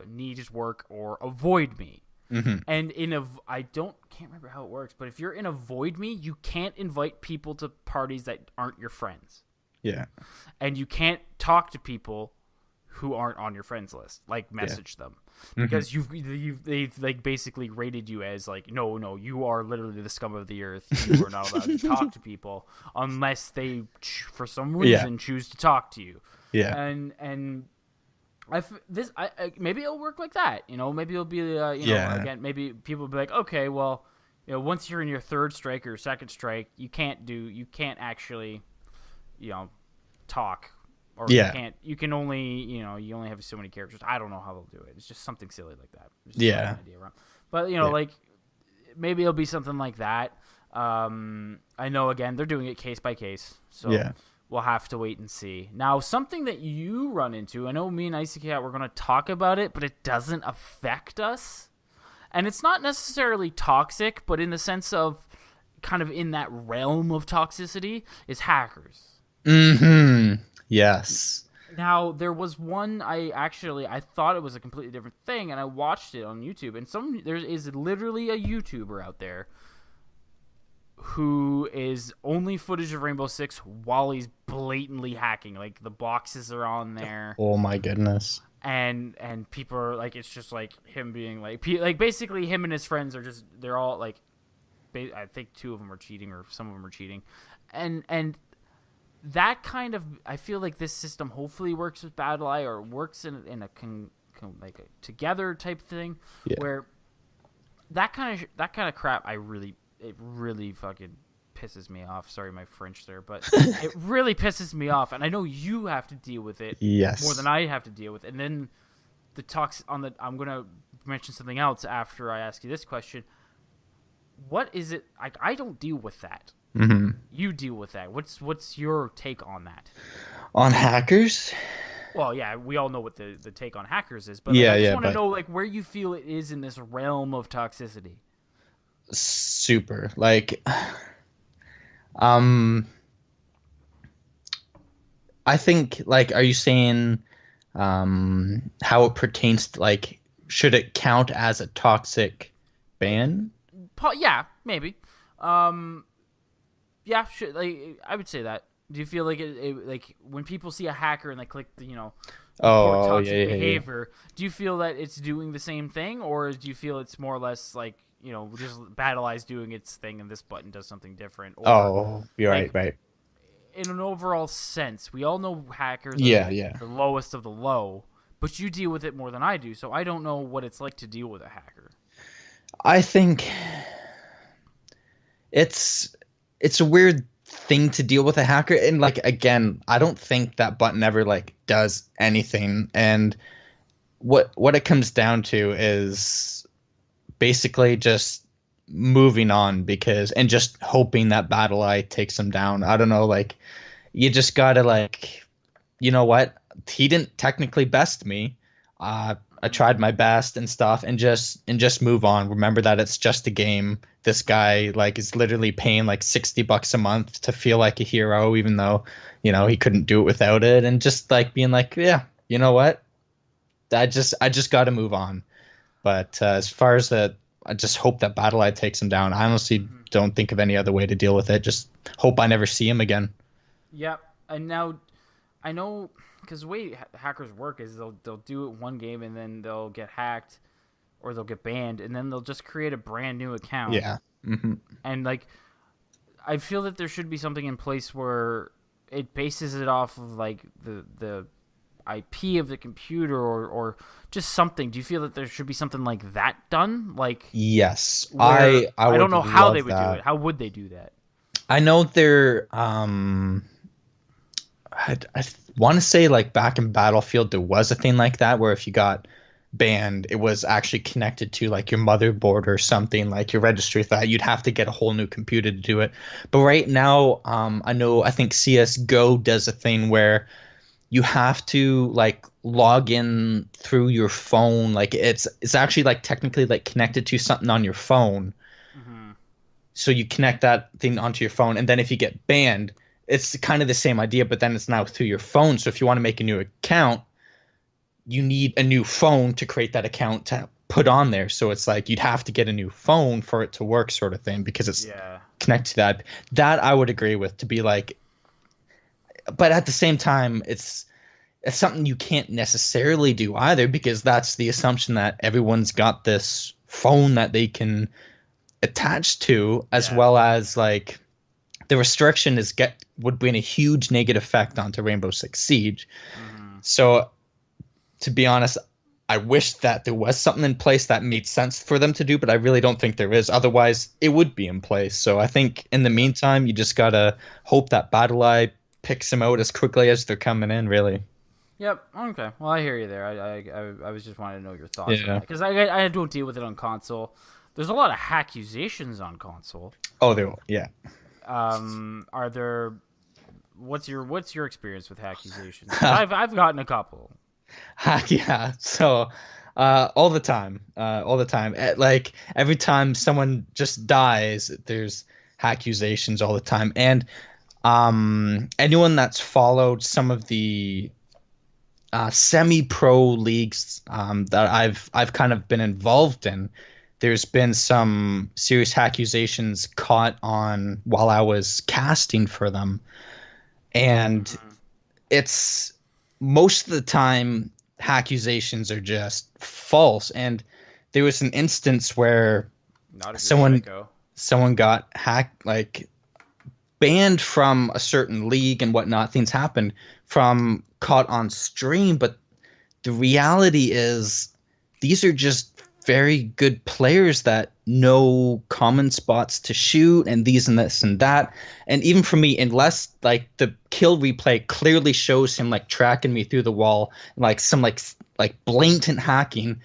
needs work, or avoid me. Hmm. And can't remember how it works, but if you're in avoid me, you can't invite people to parties that aren't your friends, Yeah. and you can't talk to people who aren't on your friends list, like message them, Hmm. because they've like basically rated you as like, no, you are literally the scum of the earth. You are not allowed to talk to people unless they for some Yeah. reason choose to talk to you. Yeah. And Maybe it'll work like that. Maybe it'll be again, maybe people will be like, okay, well, once you're in your third strike or second strike, you can't actually, talk, or Yeah. you can only, you only have so many characters. I don't know how they'll do it. It's just something silly like that. Just Yeah. an idea around. But Yeah. like maybe it'll be something like that. I know again they're doing it case by case, so Yeah. we'll have to wait and see. Now, something that you run into, I know me and Icy Cat, we're going to talk about it, but it doesn't affect us. And it's not necessarily toxic, but in the sense of kind of in that realm of toxicity, is hackers. Mm-hmm. Yes. Now, there was one I thought it was a completely different thing, and I watched it on YouTube. And there is literally a YouTuber out there who is only footage of Rainbow Six while he's blatantly hacking. Like, the boxes are on there. Oh my goodness. And people are like, it's just like him being like basically him and his friends are just, they're all like, I think two of them are cheating or some of them are cheating. And that kind of, I feel like this system hopefully works with Battle Eye, or works in a like a together type thing, where that kind of crap, it really fucking pisses me off. Sorry, my French there, but it really pisses me off, and I know you have to deal with it more than I have to deal with. And then the talks I'm gonna mention something else after I ask you this question. What is it? I don't deal with that. Mm-hmm. You deal with that. What's your take on that? On hackers? Well, yeah, we all know what the take on hackers is, but I just want to know like where you feel it is in this realm of toxicity. Super. Like, I think, like, are you saying how it pertains to, like, should it count as a toxic ban? Yeah, maybe. Yeah, like, I would say that. Do you feel like it like when people see a hacker and they click the, report toxic behavior, do you feel that it's doing the same thing, or do you feel it's more or less like, just Battle Eye's doing its thing and this button does something different? Or, you're like, right. In an overall sense, we all know hackers are the lowest of the low, but you deal with it more than I do, so I don't know what it's like to deal with a hacker. I think it's a weird thing to deal with a hacker, and, like, again, I don't think that button ever, like, does anything. And what it comes down to is basically just moving on, and just hoping that Battle Eye takes him down. I don't know, like, you just gotta, like, you know what, he didn't technically best me. I tried my best and stuff, and just move on. Remember that it's just a game. This guy, like, is literally paying like $60 a month to feel like a hero, even though, he couldn't do it without it. And just, like, being like, yeah, you know what? I just got to move on. But as far as that, I just hope that Battle Eye takes him down. I honestly don't think of any other way to deal with it. Just hope I never see him again. Yep. And now, I know, because the way hackers work is they'll do it one game and then they'll get hacked or they'll get banned, and then they'll just create a brand new account. Yeah. Mm-hmm. And, like, I feel that there should be something in place where it bases it off of, like, the IP of the computer, or just something. Do you feel that there should be something like that done? Like, yes, I don't know how they would that. do it. How would they do that? I know they're I want to say, like, back in Battlefield there was a thing like that, where if you got banned, it was actually connected to, like, your motherboard or something, like your registry, that you'd have to get a whole new computer to do it. But right now, I think CS:GO does a thing where you have to, like, log in through your phone. Like, it's actually, like, technically, like, connected to something on your phone. Mm-hmm. So you connect that thing onto your phone, and then if you get banned, it's kind of the same idea, but then it's now through your phone. So if you want to make a new account, you need a new phone to create that account to put on there. So it's like you'd have to get a new phone for it to work, sort of thing, because it's connected to that. That I would agree with, to be like, but at the same time, it's something you can't necessarily do either, because that's the assumption that everyone's got this phone that they can attach to, as well as, like, the restriction would bring a huge negative effect onto Rainbow Six Siege. Mm-hmm. So to be honest, I wish that there was something in place that made sense for them to do, but I really don't think there is. Otherwise, it would be in place. So I think in the meantime, you just gotta hope that Battle Eye picks them out as quickly as they're coming in, really. Yep. Okay. Well, I hear you there. I was just wanting to know your thoughts on Yeah. that because I don't deal with it on console. There's a lot of accusations on console. Oh, there. Yeah. Are there? What's your experience with accusations? I've gotten a couple. Yeah. So, all the time, all the time. Like every time someone just dies, there's accusations all the time. And anyone that's followed some of the semi-pro leagues that I've kind of been involved in, there's been some serious accusations caught on while I was casting for them, and it's most of the time accusations are just false. And there was an instance where Not if you're someone psycho. someone got hacked, like banned from a certain league and whatnot. Things happened from caught on stream, but the reality is these are just very good players that know common spots to shoot and these and this and that. And even for me, unless like the kill replay clearly shows him like tracking me through the wall, like some like blatant hacking,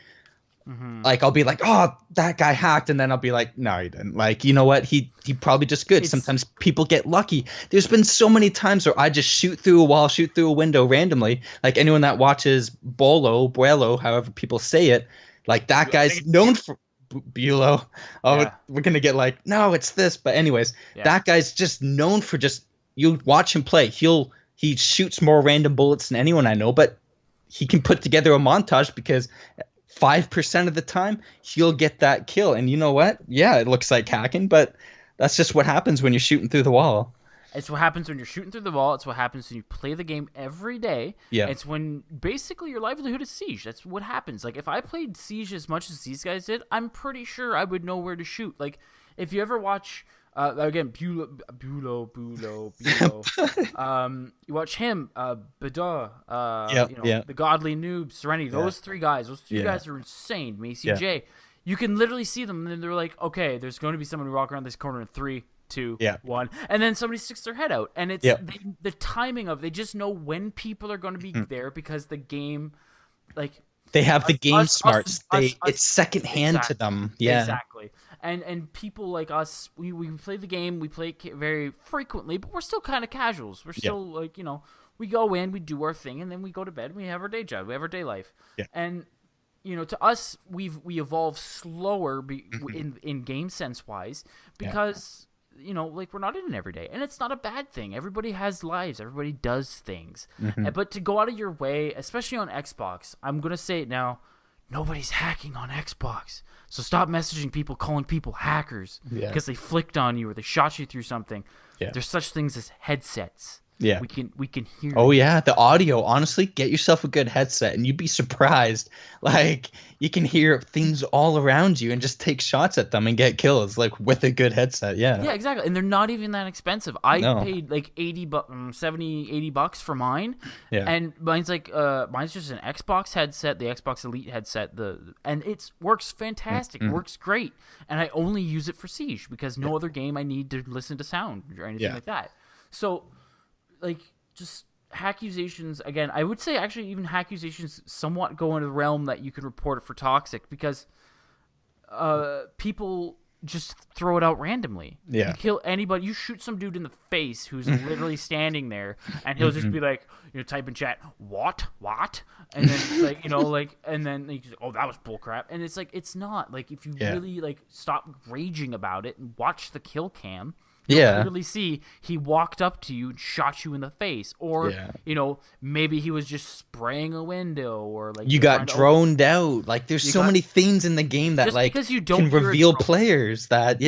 like I'll be like, oh, that guy hacked, and then I'll be like, no, he didn't. Like, you know what? He probably just good. It's Sometimes people get lucky. There's been so many times where I just shoot through a wall, shoot through a window randomly. Like anyone that watches Buelo, however people say it, like that guy's known for Bulo. Oh, Yeah. we're gonna get like, no, it's this. But anyways, Yeah. that guy's just known for just you watch him play. He shoots more random bullets than anyone I know, but he can put together a montage because 5% of the time he'll get that kill. And you know what? Yeah, it looks like hacking, but that's just what happens when you're shooting through the wall. It's what happens when you're shooting through the wall. It's what happens when you play the game every day. Yeah. It's when basically your livelihood is Siege. That's what happens. Like if I played Siege as much as these guys did, I'm pretty sure I would know where to shoot. Like if you ever watch again Bulo. You watch him, Bada, the Godly Noob, Serenity. Those three guys are insane. Macy J. You can literally see them, and they're like, okay, there's going to be someone who walk around this corner in 3, 2, 1, and then somebody sticks their head out, and it's the timing of they just know when people are going to be there because the game, like they have the game smarts. It's secondhand to them. Yeah, exactly. And people like us, we play the game, we play it very frequently, but we're still kind of casuals. We're still like, we go in, we do our thing, and then we go to bed. We have our day job, we have our day life, and to us, we evolve slower in game sense wise because like we're not in it every day, and it's not a bad thing. Everybody has lives, everybody does things, but to go out of your way, especially on Xbox, I'm gonna say it now. Nobody's hacking on Xbox. So stop messaging people, calling people hackers because they flicked on you or they shot you through something. Yeah. There's such things as headsets. Yeah. We can hear. Oh yeah, the audio. Honestly, get yourself a good headset and you'd be surprised. Like you can hear things all around you and just take shots at them and get kills like with a good headset. Yeah. Yeah, exactly. And they're not even that expensive. I paid like 70, 80 bucks for mine. Yeah. And mine's like mine's just an Xbox headset, the Xbox Elite headset, and it works fantastic. Works great. And I only use it for Siege because no other game I need to listen to sound or anything like that. So like just accusations again, I would say actually even accusations somewhat go into the realm that you could report it for toxic because people just throw it out randomly. You kill anybody, you shoot some dude in the face who's literally standing there and he'll just be like, type in chat, what? And then it's like, and then he's like, oh, that was bullcrap. And it's like, it's not. Like if you really like stop raging about it and watch the kill cam, you'll clearly see he walked up to you and shot you in the face, or maybe he was just spraying a window, or like you got droned out. Like there's so many things in the game that like can reveal players that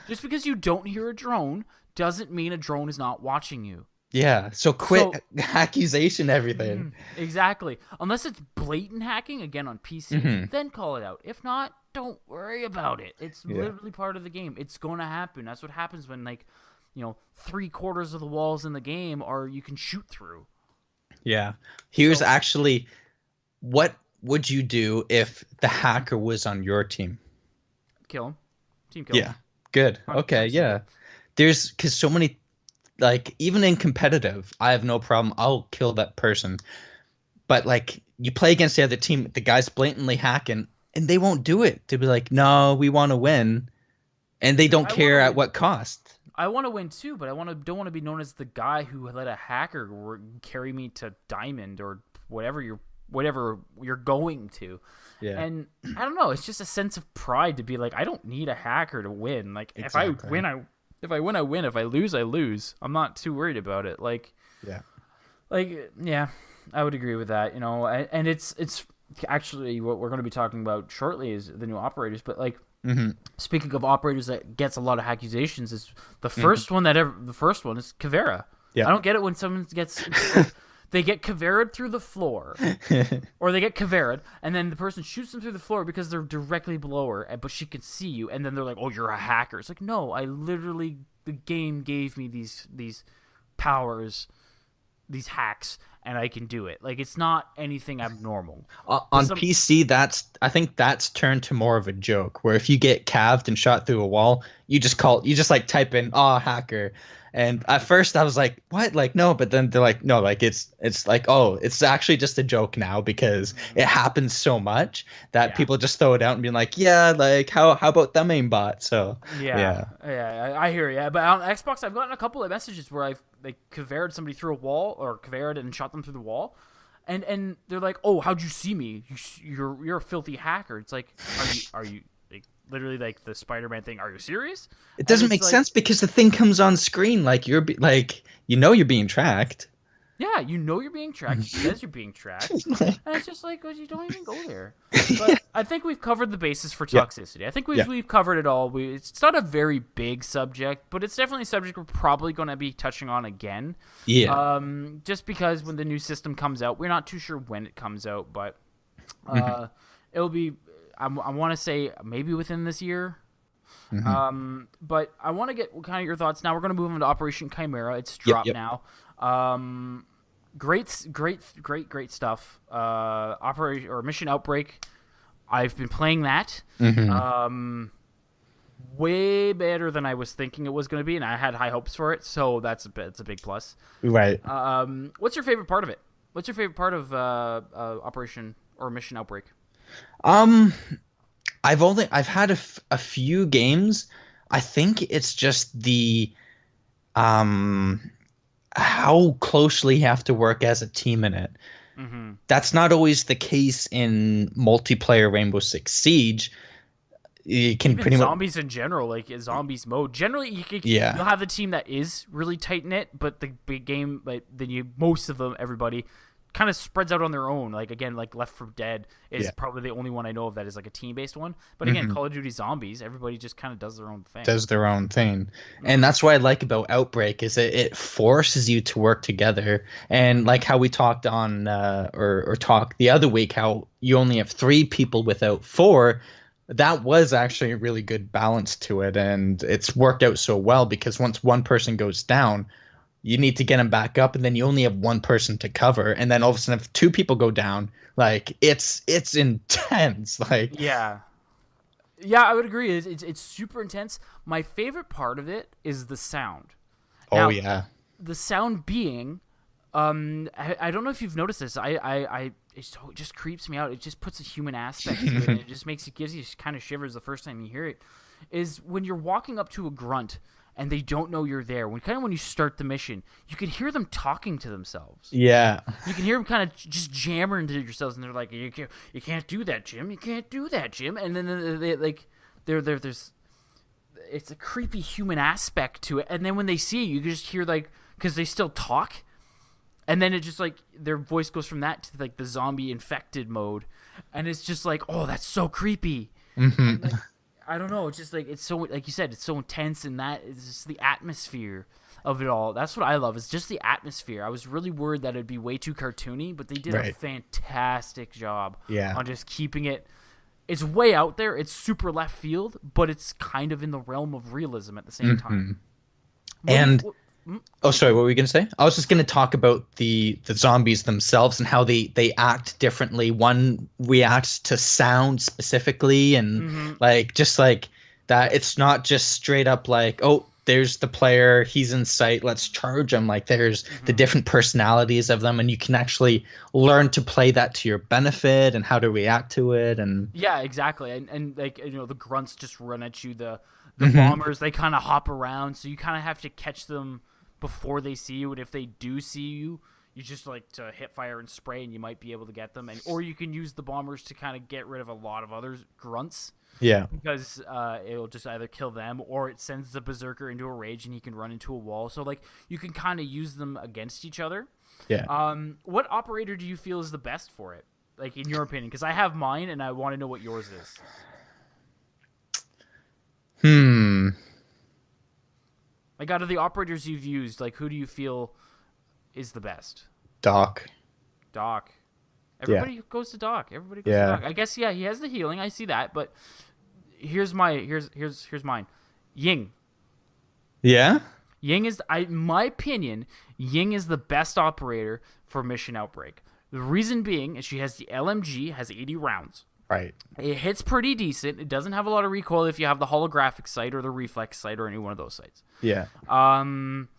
Just because you don't hear a drone doesn't mean a drone is not watching you. Yeah, so quit accusation everything. Exactly. Unless it's blatant hacking, again on PC, then call it out. If not, don't worry about it. It's literally part of the game. It's going to happen. That's what happens when, like, 3/4 of the walls in the game are you can shoot through. Yeah. Here's actually what would you do if the hacker was on your team? Kill him. Team kill him. Yeah. Good. Okay. 100% Yeah. There's because so many, like, even in competitive, I have no problem. I'll kill that person. But like, you play against the other team, the guy's blatantly hacking, and they won't do it. They'll be like, "No, we want to win," and they don't I want care to at win. what cost. I want to win too, but don't want to be known as the guy who let a hacker carry me to diamond or whatever you're going to. Yeah. And I don't know, it's just a sense of pride to be like, I don't need a hacker to win. Like Exactly. if I win, I win. If I lose, I lose. I'm not too worried about it. Yeah. Yeah, I would agree with that. And it's actually what we're going to be talking about shortly is the new operators. But like, speaking of operators that gets a lot of accusations, is the first one is Kavera. Yeah. I don't get it when someone gets they get Kavera'd through the floor, or they get Kavera'd, and then the person shoots them through the floor because they're directly below her, but she can see you, and then they're like, "Oh, you're a hacker." It's like, no, the game gave me these powers, these hacks, and I can do it. Like, it's not anything abnormal. On PC, I think that's turned to more of a joke, where if you get calved and shot through a wall, you just like type in "oh, hacker." And at first I was like, what? Like, no, but then they're like, no, like it's like, oh, it's actually just a joke now because it happens so much that people just throw it out and be like, yeah, like how about them aimbot? So yeah, I hear you. But on Xbox, I've gotten a couple of messages where I've like Kavera'd somebody through a wall or Kavera'd and shot them through the wall. And they're like, "Oh, how'd you see me? You're a filthy hacker." It's like, are you like literally like the Spider-Man thing? Are you serious? It doesn't make sense because the thing comes on screen like you're you're being tracked. Yeah, you're being tracked. It says you're being tracked, and it's just like, well, you don't even go there. But I think we've covered the basis for toxicity. I think we've covered it all. It's not a very big subject, but it's definitely a subject we're probably going to be touching on again. Yeah. Just because when the new system comes out, we're not too sure when it comes out, but it'll be. I want to say maybe within this year. But I want to get kind of your thoughts. Now we're going to move into Operation Chimera. It's dropped now. Great stuff. Operation or Mission Outbreak. I've been playing that. Way better than I was thinking it was going to be, and I had high hopes for it. So it's a big plus. Right. What's your favorite part of it? What's your favorite part of Operation or Mission Outbreak? I've had a few games. I think it's just the how closely you have to work as a team in it. That's not always the case in multiplayer Rainbow Six Siege. You can Even zombies in general, like zombies mode. Generally, you'll have a team that is really tight knit, but the big game, like most of them, everybody kind of spreads out on their own. Like again, like Left 4 Dead is probably the only one I know of that is like a team based one. But again, Call of Duty Zombies, everybody just kind of does their own thing. And that's what I like about Outbreak is it forces you to work together. And like how we talked on or talked the other week, how you only have 3 people without 4. That was actually a really good balance to it, and it's worked out so well because once one person goes down, you need to get him back up, and then you only have one person to cover, and then all of a sudden, if 2 people go down, like it's intense. Like yeah, I would agree. It's super intense. My favorite part of it is the sound. Now, the sound being, I don't know if you've noticed this. It just creeps me out. It just puts a human aspect to it, and it just gives you kind of shivers the first time you hear it. Is when you're walking up to a grunt and they don't know you're there. When you start the mission, you can hear them talking to themselves. Yeah, you can hear them kind of just jammering to yourselves, and they're like, "You can't do that, Jim. You can't do that, Jim." And then there's it's a creepy human aspect to it. And then when they see you, you just hear because they still talk. And then it just like their voice goes from that to like the zombie infected mode, and it's just like, oh, that's so creepy. And, like, I don't know. It's just like it's so like you said, it's so intense, and that is just the atmosphere of it all. That's what I love. It's just the atmosphere. I was really worried that it'd be way too cartoony, but they did a fantastic job on just keeping it. It's way out there. It's super left field, but it's kind of in the realm of realism at the same time. Oh, sorry, what were you gonna say? I was just gonna talk about the zombies themselves and how they act differently. One reacts to sound specifically, and Mm-hmm. like just like that. It's not just straight up like, oh, there's the player, he's in sight, let's charge him. Like there's the Mm-hmm. different personalities of them, and you can actually learn to play that to your benefit and how to react to it. And Yeah, exactly. And like the grunts just run at you. The hmm bombers, they kind of hop around, so you kind of have to catch them before they see you. And if they do see you, you just like to hit fire and spray, and you might be able to get them. And or you can use the bombers to kind of get rid of a lot of other grunts yeah, because it'll just either kill them or it sends the berserker into a rage and he can run into a wall. So like you can kind of use them against each other. yeah. What operator do you feel is the best for it? Like in your opinion, because I have mine and I want to know what yours is. Hmm. Like out of the operators you've used, like who do you feel is the best? Doc. Doc. Yeah. Everybody goes to Doc. Everybody goes to Yeah. Doc. I guess yeah, he has the healing. I see that, but here's mine. Ying. Yeah. Ying is, in my opinion, Ying is the best operator for Mission Outbreak. The reason being is she has the LMG, has 80 rounds. Right. It hits pretty decent. It doesn't have a lot of recoil if you have the holographic sight or the reflex sight or any one of those sights. Yeah.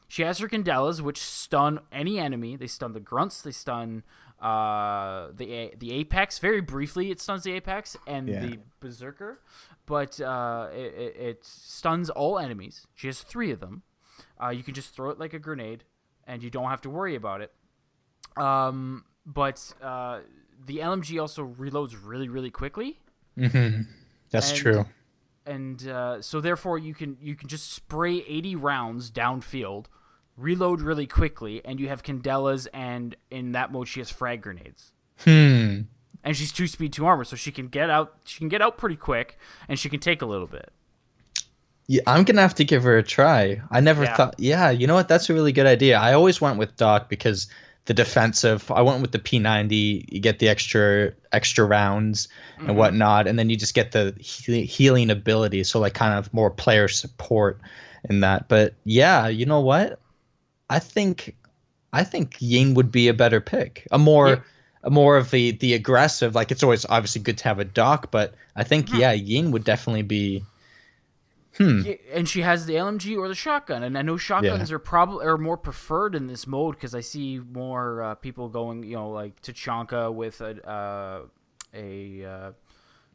She has her Candelas, which stun any enemy. They stun the grunts. They stun the Apex. Very briefly, it stuns the Apex and the Berserker, but it stuns all enemies. She has 3 of them. You can just throw it like a grenade, and you don't have to worry about it. But the LMG also reloads really, really quickly. Mm-hmm. That's true. And so therefore you can just spray 80 rounds downfield, reload really quickly, and you have Candelas, and in that mode she has frag grenades. Hmm. And she's 2 speed 2 armor, so she can get out pretty quick, and she can take a little bit. Yeah, I'm gonna have to give her a try. I never thought. Yeah, you know what? That's a really good idea. I always went with Doc because the defensive. I went with the P90. You get the extra rounds and whatnot, and then you just get the healing ability. So like kind of more player support in that. But yeah, you know what? I think Ying would be a better pick. A more of the aggressive. Like it's always obviously good to have a Doc, but I think Ying would definitely be. Yeah, and she has the LMG or the shotgun, and I know shotguns are more preferred in this mode because I see more people going, like Tachanka with a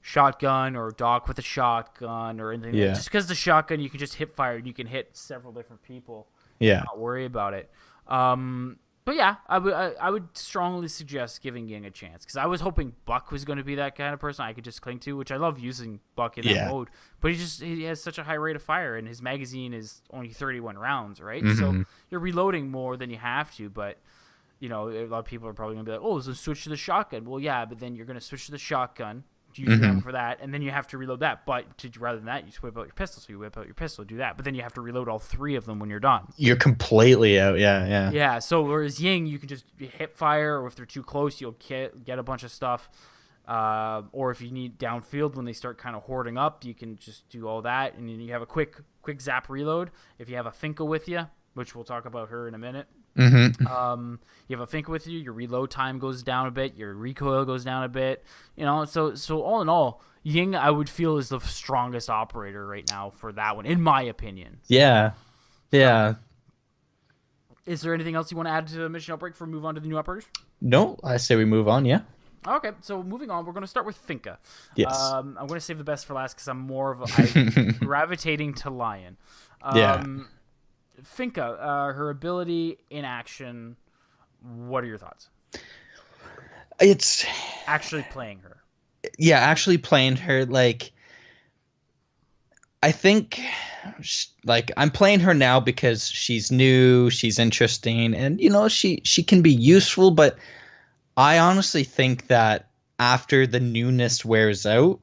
shotgun or Doc with a shotgun or anything. Yeah. Just because the shotgun you can just hip fire and you can hit several different people. Yeah. Not worry about it. But yeah, I would strongly suggest giving Ying a chance because I was hoping Buck was going to be that kind of person I could just cling to, which I love using Buck in that mode. But he has such a high rate of fire, and his magazine is only 31 rounds, right? So you're reloading more than you have to. But a lot of people are probably going to be like, "Oh, so switch to the shotgun." Well, yeah, but then you're going to switch to the shotgun. Use your ammo for that, and then you have to reload that. But rather than that, you just whip out your pistol. So you whip out your pistol, do that. But then you have to reload all 3 of them when you're done. You're completely out. Yeah. Yeah. So whereas Ying, you can just hip fire, or if they're too close, you'll get a bunch of stuff. Or if you need downfield when they start kind of hoarding up, you can just do all that, and then you have a quick zap reload. If you have a Finka with you, which we'll talk about her in a minute. You have a Finka with you, your reload time goes down a bit, your recoil goes down a bit, so all in all, Ying I would feel is the strongest operator right now for that one, in my opinion. Yeah. Is there anything else you want to add to Mission Outbreak before we move on to the new operators? No, I say we move on. Yeah. Okay, so moving on, we're going to start with Finka. Yes. I'm going to save the best for last because I'm gravitating to Lion. Finka, her ability in action, what are your thoughts? It's actually playing her. Yeah, actually playing her. Like, I think, like, I'm playing her now because she's new, she's interesting, and she can be useful. But I honestly think that after the newness wears out,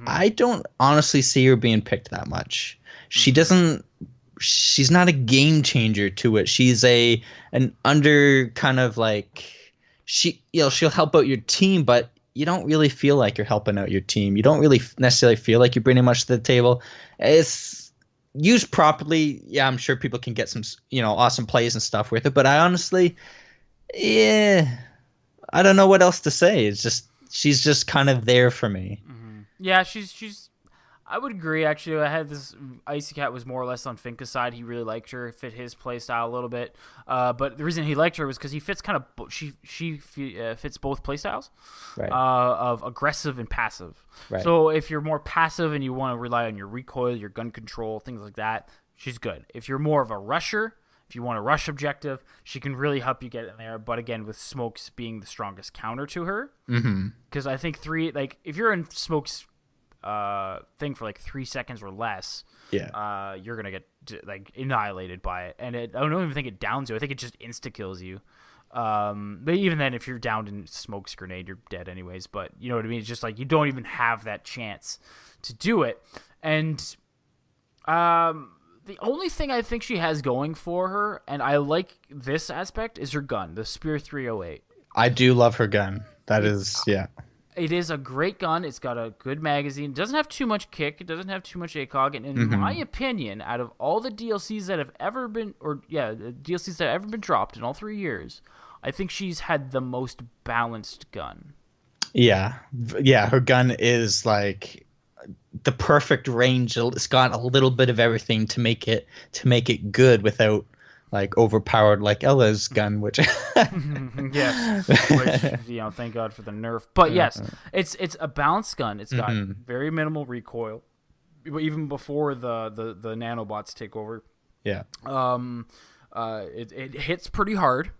I don't honestly see her being picked that much. She doesn't. She's not a game changer to it. She's an under kind of like she'll help out your team, but you don't really feel like you're helping out your team. You don't really necessarily feel like you're bringing much to the table. used properly, yeah, I'm sure people can get some, awesome plays and stuff with it. But I honestly, yeah, I don't know what else to say. It's just she's just kind of there for me. Yeah, she's. I would agree. Actually, I had this Icy Cat was more or less on Finka's side. He really liked her, fit his play style a little bit. But the reason he liked her was because he fits kind of she fits both play styles, Right. of aggressive and passive. Right. So if you're more passive and you want to rely on your recoil, your gun control, things like that, she's good. If you're more of a rusher, if you want a rush objective, she can really help you get in there. But again, with Smokes being the strongest counter to her, because I think if you're in Smokes thing for like 3 seconds or less, you're gonna get like annihilated by it. And I don't even think it downs you. I think it just insta kills you. But even then, if you're downed in Smoke's grenade, you're dead anyways. But you know what I mean? It's just like you don't even have that chance to do it. And the only thing I think she has going for her, and I like this aspect, is her gun, the Spear 308. I do love her gun. That is, yeah. It is a great gun. It's got a good magazine. It doesn't have too much kick. It doesn't have too much ACOG. And in my opinion, out of all the DLCs that have ever been, DLCs that have ever been dropped in all 3 years, I think she's had the most balanced gun. Yeah. Yeah, her gun is like the perfect range. It's got a little bit of everything to make it good without like overpowered like Ella's gun, which yes, which thank God for the nerf. But yes, it's a balanced gun. It's got very minimal recoil, even before the nanobots take over. Yeah. It hits pretty hard.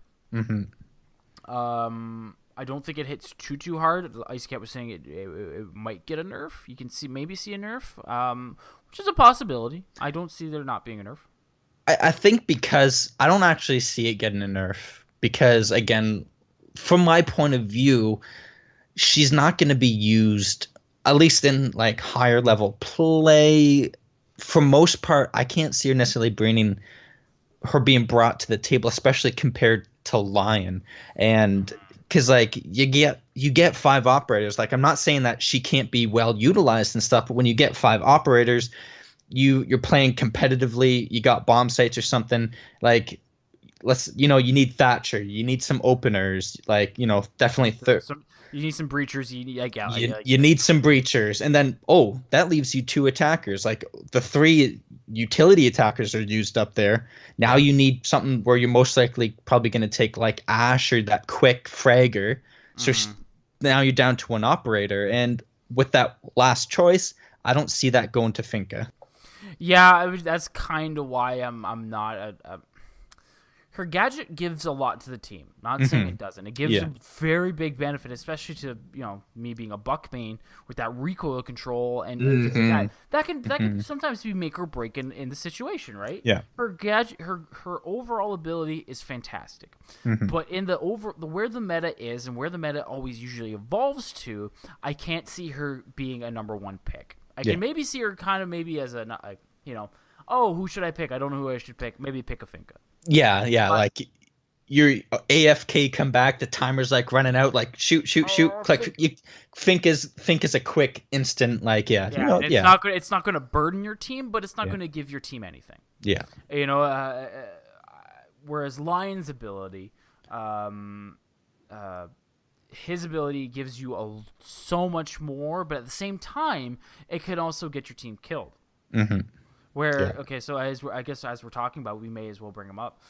I don't think it hits too hard. Ice Cat was saying it might get a nerf. You can maybe see a nerf, which is a possibility. I don't see there not being a nerf. I think because I don't actually see it getting a nerf because, again, from my point of view, she's not going to be used, at least in like higher level play. For most part, I can't see her necessarily being brought to the table, especially compared to Lion. And because like you get 5 operators. Like, I'm not saying that she can't be well utilized and stuff, but when you get 5 operators, you're playing competitively, you got bomb sites or something, like you need Thatcher, you need some openers, like, definitely you need some breachers, you need some breachers, and then that leaves you 2 attackers. Like the 3 utility attackers are used up there. Now you need something where you're most likely probably going to take like Ash or that quick fragger. So now you're down to 1 operator, and with that last choice, I don't see that going to Finka. Yeah, that's kind of why I'm not her gadget gives a lot to the team. Not saying it doesn't. It gives a very big benefit, especially to me being a buck main with that recoil control and things like that. That can sometimes be make or break in the situation, right? Yeah. Her gadget, her overall ability is fantastic, but in where the meta is and where the meta always usually evolves to, I can't see her being a number 1 pick. I can maybe see her kind of maybe as who should I pick? I don't know who I should pick. Maybe pick a Finka. Yeah, like your AFK come back, the timer's like running out, like shoot, click. Finka's a quick instant, like It's not going to burden your team, but it's not going to give your team anything. Yeah, whereas Lion's ability, his ability gives you so much more, but at the same time, it could also get your team killed. So as we're talking about, we may as well bring him up.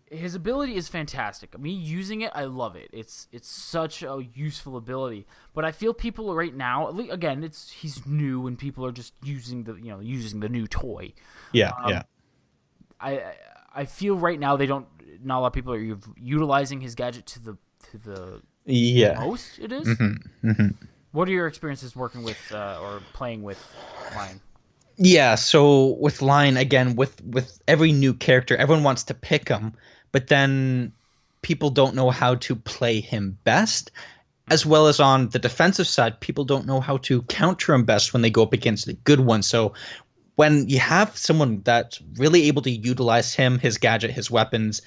His ability is fantastic. Me using it, I love it. It's such a useful ability. But I feel people right now, again, he's new and people are just using the new toy. Yeah. I feel right now not a lot of people are utilizing his gadget to the most it is. What are your experiences working with or playing with Lion? Yeah, so with Lion, again, with every new character, everyone wants to pick him, but then people don't know how to play him best, as well as on the defensive side, people don't know how to counter him best when they go up against the good one. So when you have someone that's really able to utilize him, his gadget, his weapons,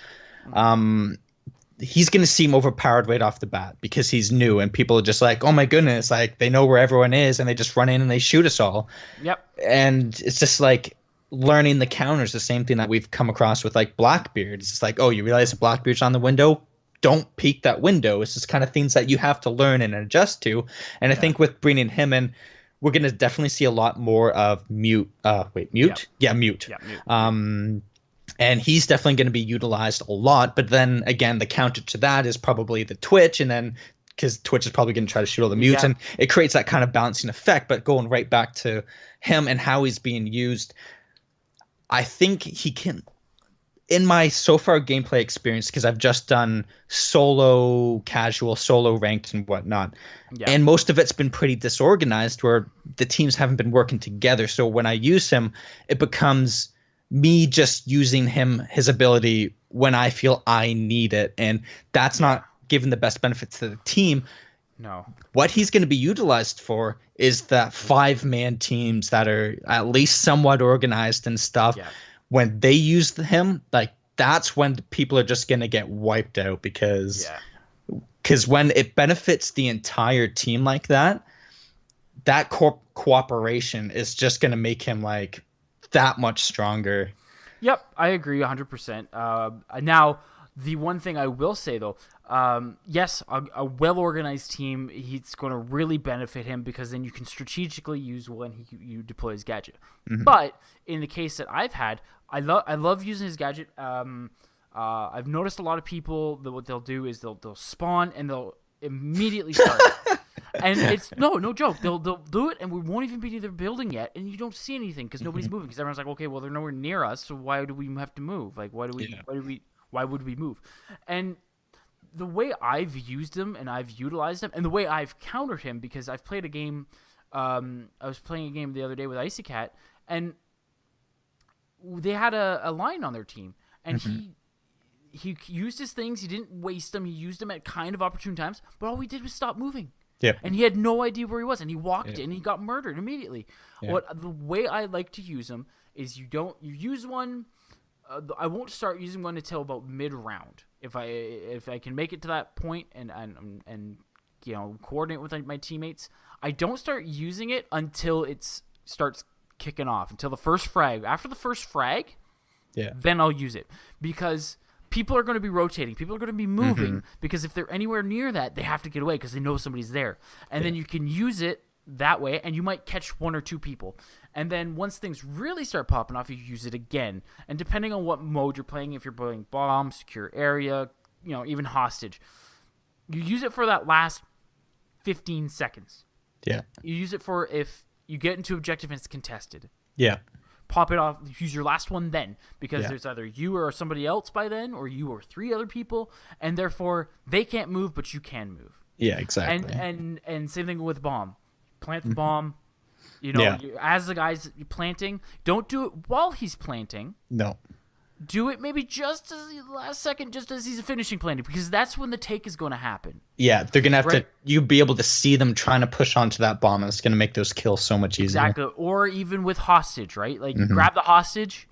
he's going to seem overpowered right off the bat because he's new and people are just like, oh my goodness, like they know where everyone is and they just run in and they shoot us all. Yep. And it's just like learning the counters, the same thing that we've come across with like Blackbeard. It's just like, oh, you realize the Blackbeard's on the window? Don't peek that window. It's just kind of things that you have to learn and adjust to. And I think with bringing him in, we're going to definitely see a lot more of Mute. Mute? Yeah, Mute. Yeah, Mute. And he's definitely going to be utilized a lot. But then again, the counter to that is probably the Twitch. And then because Twitch is probably going to try to shoot all the mutes. And it creates that kind of balancing effect. But going right back to him and how he's being used, I think he can, in my so far gameplay experience, because I've just done solo casual, solo ranked and whatnot. Yeah. And most of it's been pretty disorganized where the teams haven't been working together. So when I use him, it becomes me just using his ability when I feel I need it. And that's not giving the best benefits to the team. No. What he's going to be utilized for is that 5-man teams that are at least somewhat organized and stuff. Yeah. When they use him, like that's when people are just going to get wiped out because when it benefits the entire team like that, that cooperation is just going to make him like that much stronger. Yep, I agree 100%. Now, the one thing I will say though, yes, a well-organized team, he's going to really benefit him because then you can strategically use when you deploy his gadget. Mm-hmm. But in the case that I've had, I love using his gadget. I've noticed a lot of people that what they'll do is they'll spawn and they'll immediately start. And it's no joke. They'll do it, and we won't even be near their building yet, and you don't see anything because nobody's moving. Because everyone's like, okay, well they're nowhere near us, so why do we have to move? Like, why would we move? And the way I've used him and I've utilized him, and the way I've countered him, because I've played a game. I was playing a game the other day with Icy Cat, and they had a Lion on their team, and he used his things. He didn't waste them. He used them at kind of opportune times, but all we did was stop moving. Yeah. And he had no idea where he was, and he walked in and he got murdered immediately. Yeah. The way I like to use him is you use one. I won't start using one until about mid-round. If I can make it to that point and coordinate with my teammates, I don't start using it until it starts kicking off, until the first frag. After the first frag, then I'll use it because people are going to be rotating. People are going to be moving because if they're anywhere near that, they have to get away because they know somebody's there. And then you can use it that way, and you might catch one or two people. And then once things really start popping off, you use it again. And depending on what mode you're playing, if you're playing bomb, secure area, even hostage, you use it for that last 15 seconds. Yeah. You use it for if you get into objective and it's contested. Yeah. Pop it off, use your last one then, because there's either you or somebody else by then, or you or 3 other people, and therefore they can't move, but you can move. Yeah, exactly. And same thing with bomb. Plant the bomb. As the guy's planting, don't do it while he's planting. No. Do it maybe just as the last second, just as he's finishing planting, because that's when the take is going to happen. Yeah, they're going to have to. You'll be able to see them trying to push onto that bomb, and it's going to make those kills so much easier. Exactly. Or even with hostage, right? Like you grab the hostage.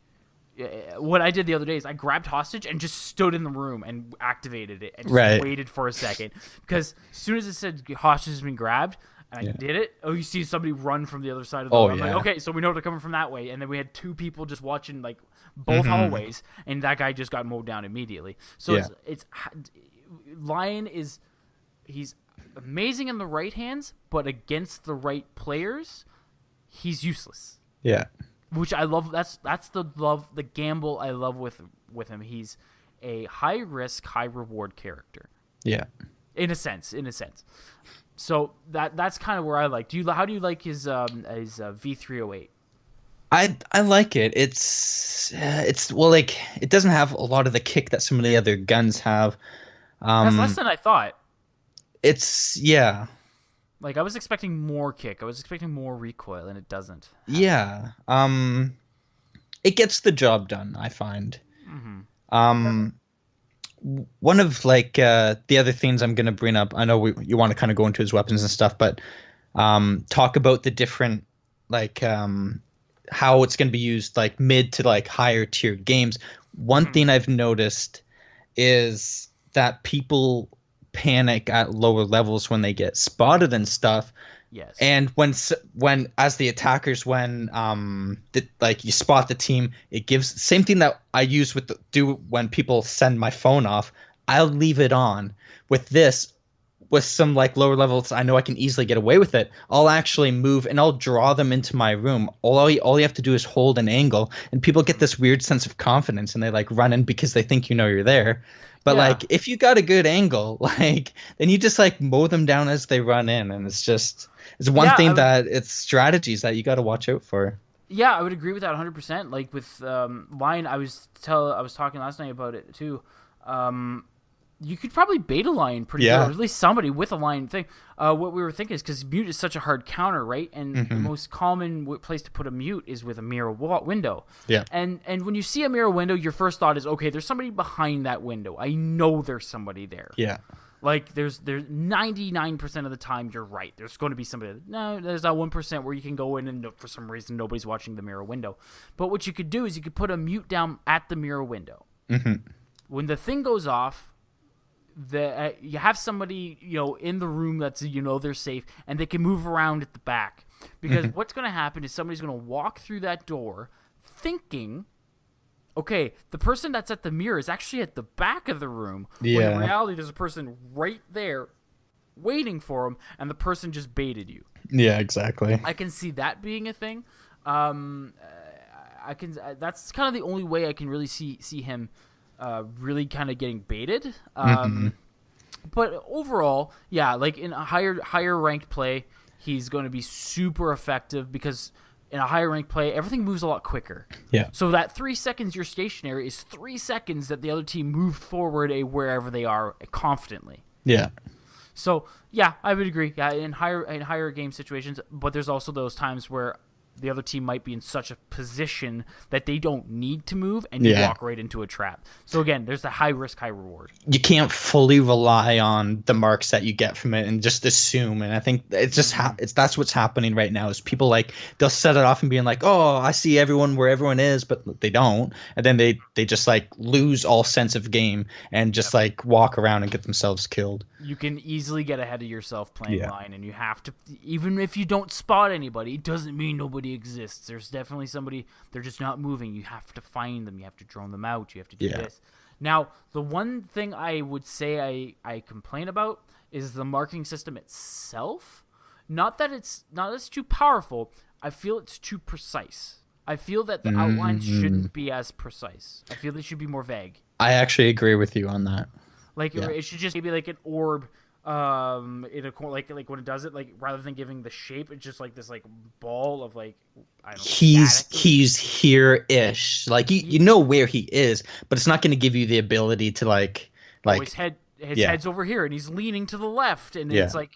What I did the other day is I grabbed hostage and just stood in the room and activated it and just waited for a second, because as soon as it said hostage has been grabbed. And I did it. Oh, you see somebody run from the other side of the room. I'm like, okay, so we know they're coming from that way. And then we had 2 people just watching like both hallways, and that guy just got mowed down immediately. So it's Lion he's amazing in the right hands, but against the right players, he's useless. Yeah. Which I love. That's the gamble I love with him. He's a high risk, high reward character. Yeah. In a sense. So that's kind of where I like. How do you like his V308? I like it. It's like it doesn't have a lot of the kick that some of the other guns have. That's less than I thought. It's Like I was expecting more kick. I was expecting more recoil, and it doesn't. Yeah. It gets the job done, I find. One of the other things I'm going to bring up, I know you want to kind of go into his weapons and stuff, but talk about the different how it's going to be used mid to higher tier games. One thing I've noticed is that people panic at lower levels when they get spotted and stuff. Yes. And when as the attackers, like you spot the team, it gives same thing that I use do when people send my phone off. I'll leave it on. With this, with some like lower levels, I know I can easily get away with it. I'll actually move and I'll draw them into my room. All you have to do is hold an angle, and people get this weird sense of confidence, and they like run in because they think you know you're there. But Yeah. like if you got a good angle, like then you just like mow them down as they run in, and it's one thing that it's strategies that you got to watch out for. Yeah, I would agree with that 100%. Like with Lion, I was talking last night about it too. You could probably bait a Lion pretty good, or at least somebody with a Lion thing. What we were thinking is because mute is such a hard counter, right? And the most common place to put a mute is with a mirror window. Yeah. And when you see a mirror window, your first thought is, okay, there's somebody behind that window. I know there's somebody there. Yeah. Like there's 99% of the time you're right. There's going to be somebody. No, there's that 1% where you can go in and for some reason nobody's watching the mirror window. But what you could do is you could put a mute down at the mirror window. When the thing goes off, you have somebody in the room that's they're safe, and they can move around at the back, because what's going to happen is somebody's going to walk through that door thinking, okay, the person that's at the mirror is actually at the back of the room. Yeah. When in reality, there's a person right there waiting for him, and the person just baited you. Yeah, exactly. I can see that being a thing. That's kind of the only way I can really see him really kind of getting baited. But overall, yeah, like in a higher ranked play, he's going to be super effective, because in a higher ranked play, everything moves a lot quicker. Yeah. So that 3 seconds you're stationary is 3 seconds that the other team moved forward wherever they are confidently. Yeah. So yeah, I would agree. Yeah, in higher game situations, but there's also those times where the other team might be in such a position that they don't need to move, and you walk right into a trap. So again, there's the high risk, high reward. You can't fully rely on the marks that you get from it and just assume. And I think it's just that's what's happening right now, is people like they'll set it off and being like, oh, I see everyone where everyone is, but they don't. And then they just like lose all sense of game and just like walk around and get themselves killed. You can easily get ahead of yourself playing Lion, and you have to, even if you don't spot anybody, it doesn't mean nobody exists. There's definitely somebody, they're just not moving. You have to find them. You have to drone them out. You have to do this. Now, the one thing I would say I complain about is the marking system itself. Not that it's too powerful. I feel it's too precise. I feel that the outlines shouldn't be as precise. I feel they should be more vague. I actually agree with you on that. Like it should just maybe like an orb in a corner, like when it does it, like rather than giving the shape, it's just like this like ball of like, I don't know, he's here-ish. Like you know where he is, but it's not going to give you the ability to like his head's over here and he's leaning to the left, and it's like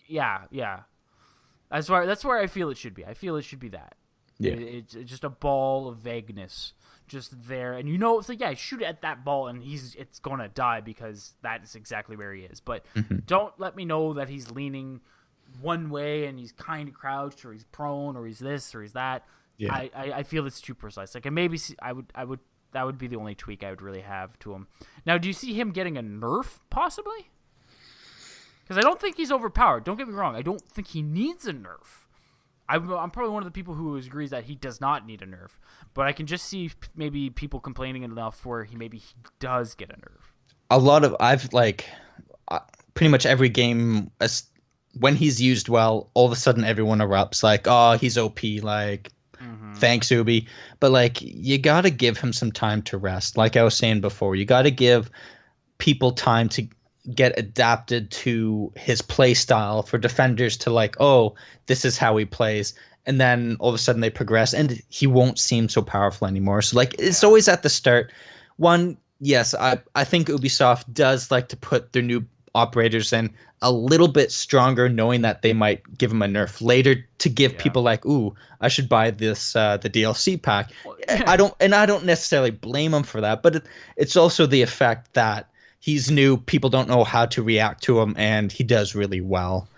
That's where I feel it should be. I feel it should be that. Yeah. It's just a ball of vagueness just there, and it's like, shoot at that ball and it's gonna die, because that is exactly where he is. But don't let me know that he's leaning one way and he's kind of crouched, or he's prone, or he's this or he's that. I feel it's too precise. Like, and maybe that would be the only tweak I would really have to him. Now, do you see him getting a nerf possibly? Because I don't think he's overpowered. Don't get me wrong. I don't think he needs a nerf. I'm probably one of the people who agrees that he does not need a nerf, but I can just see maybe people complaining enough where he does get a nerf. I've pretty much every game, when he's used well, all of a sudden everyone erupts like, oh, he's OP, like, thanks, Ubi. But like, you got to give him some time to rest. Like I was saying before, you got to give people time to get adapted to his play style, for defenders to like, oh, this is how he plays, and then all of a sudden they progress and he won't seem so powerful anymore. So like, it's always at the start. Yes, I think Ubisoft does like to put their new operators in a little bit stronger, knowing that they might give them a nerf later to give people like, ooh, I should buy this the DLC pack. I don't necessarily blame him for that, but it's also the effect that he's new, people don't know how to react to him, and he does really well.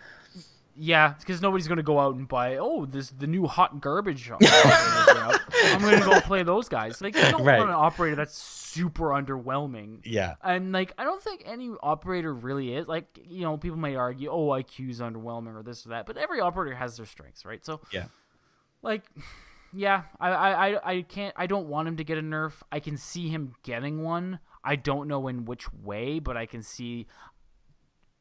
Yeah, because nobody's gonna go out and buy. Oh, this the new hot garbage. I'm gonna go play those guys. Like, you don't Right. want an operator that's super underwhelming. Yeah. And like, I don't think any operator really is. Like, people may argue, oh, IQ's underwhelming or this or that, but every operator has their strengths, right? So, Yeah. like, yeah, I can't. I don't want him to get a nerf. I can see him getting one. I don't know in which way, but I can see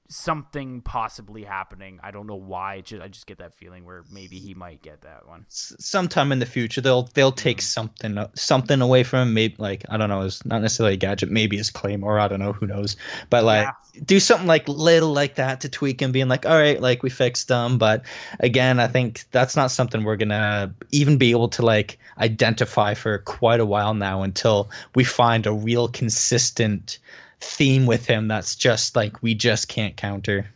something possibly happening. I don't know why. I just get that feeling where maybe he might get that one. Sometime in the future they'll take something away from him. Maybe, like, I don't know, it's not necessarily a gadget, maybe his claymore, I don't know, who knows, but like, do something like little like that to tweak him, being like, all right, like, we fixed them. But again, I think that's not something we're gonna even be able to like identify for quite a while now, until we find a real consistent theme with him that's just like we just can't counter.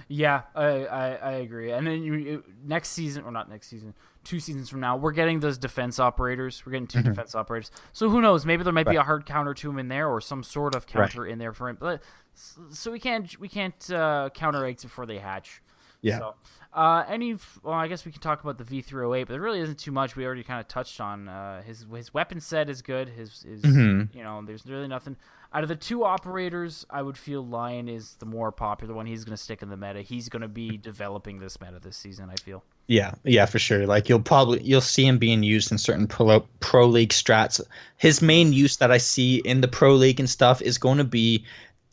Yeah, I agree. And then next season, or not next season, 2 seasons from now, we're getting those defense operators. We're getting 2 defense operators. So who knows? Maybe there might be a hard counter to him in there, or some sort of counter in there for him. But so we can't counter eggs before they hatch. Yeah. So, well, I guess we can talk about the V308, but there really isn't too much. We already kind of touched on his weapon set is good. His there's really nothing. Out of the 2 operators, I would feel Lion is the more popular one. He's going to stick in the meta. He's going to be developing this meta this season, I feel. Yeah, for sure. Like, you'll see him being used in certain pro league strats. His main use that I see in the pro league and stuff is going to be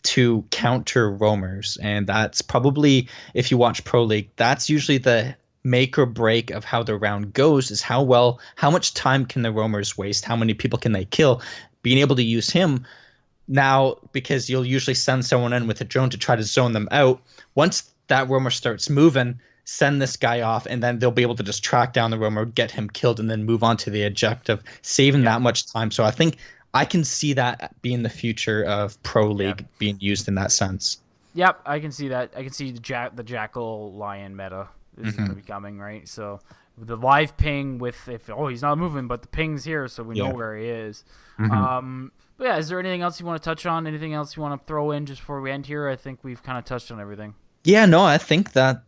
to counter roamers, and that's probably, if you watch pro league, that's usually the make or break of how the round goes, is how much time can the roamers waste, how many people can they kill. Being able to use him now, because you'll usually send someone in with a drone to try to zone them out. Once that roamer starts moving, send this guy off, and then they'll be able to just track down the roamer, get him killed, and then move on to the objective, saving that much time. So I think I can see that being the future of pro league being used in that sense. Yep, I can see that. I can see the Jackal Lion meta is going to be coming, right? So the live ping with he's not moving, but the ping's here, so we know where he is. But yeah, is there anything else you want to touch on? Anything else you want to throw in just before we end here? I think we've kind of touched on everything. Yeah, no, I think that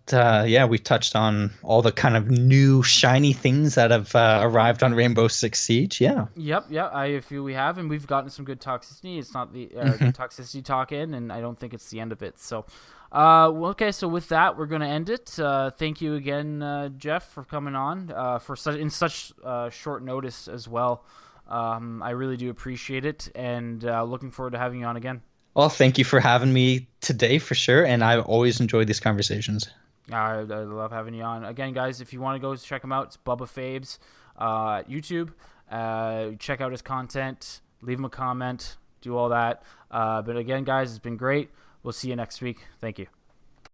we touched on all the kind of new shiny things that have arrived on Rainbow Six Siege. Yeah. Yep. I feel we have, and we've gotten some good toxicity. It's not the good toxicity talk in, and I don't think it's the end of it. So, okay. So with that, we're gonna end it. Thank you again, Jeff, for coming on for such short notice as well. I really do appreciate it, and looking forward to having you on again. Well, thank you for having me today, for sure, and I always enjoy these conversations. I love having you on. Again, guys, if you want to go check him out, it's Bubbafabes, YouTube. Check out his content, leave him a comment, do all that. But again, guys, it's been great. We'll see you next week. Thank you.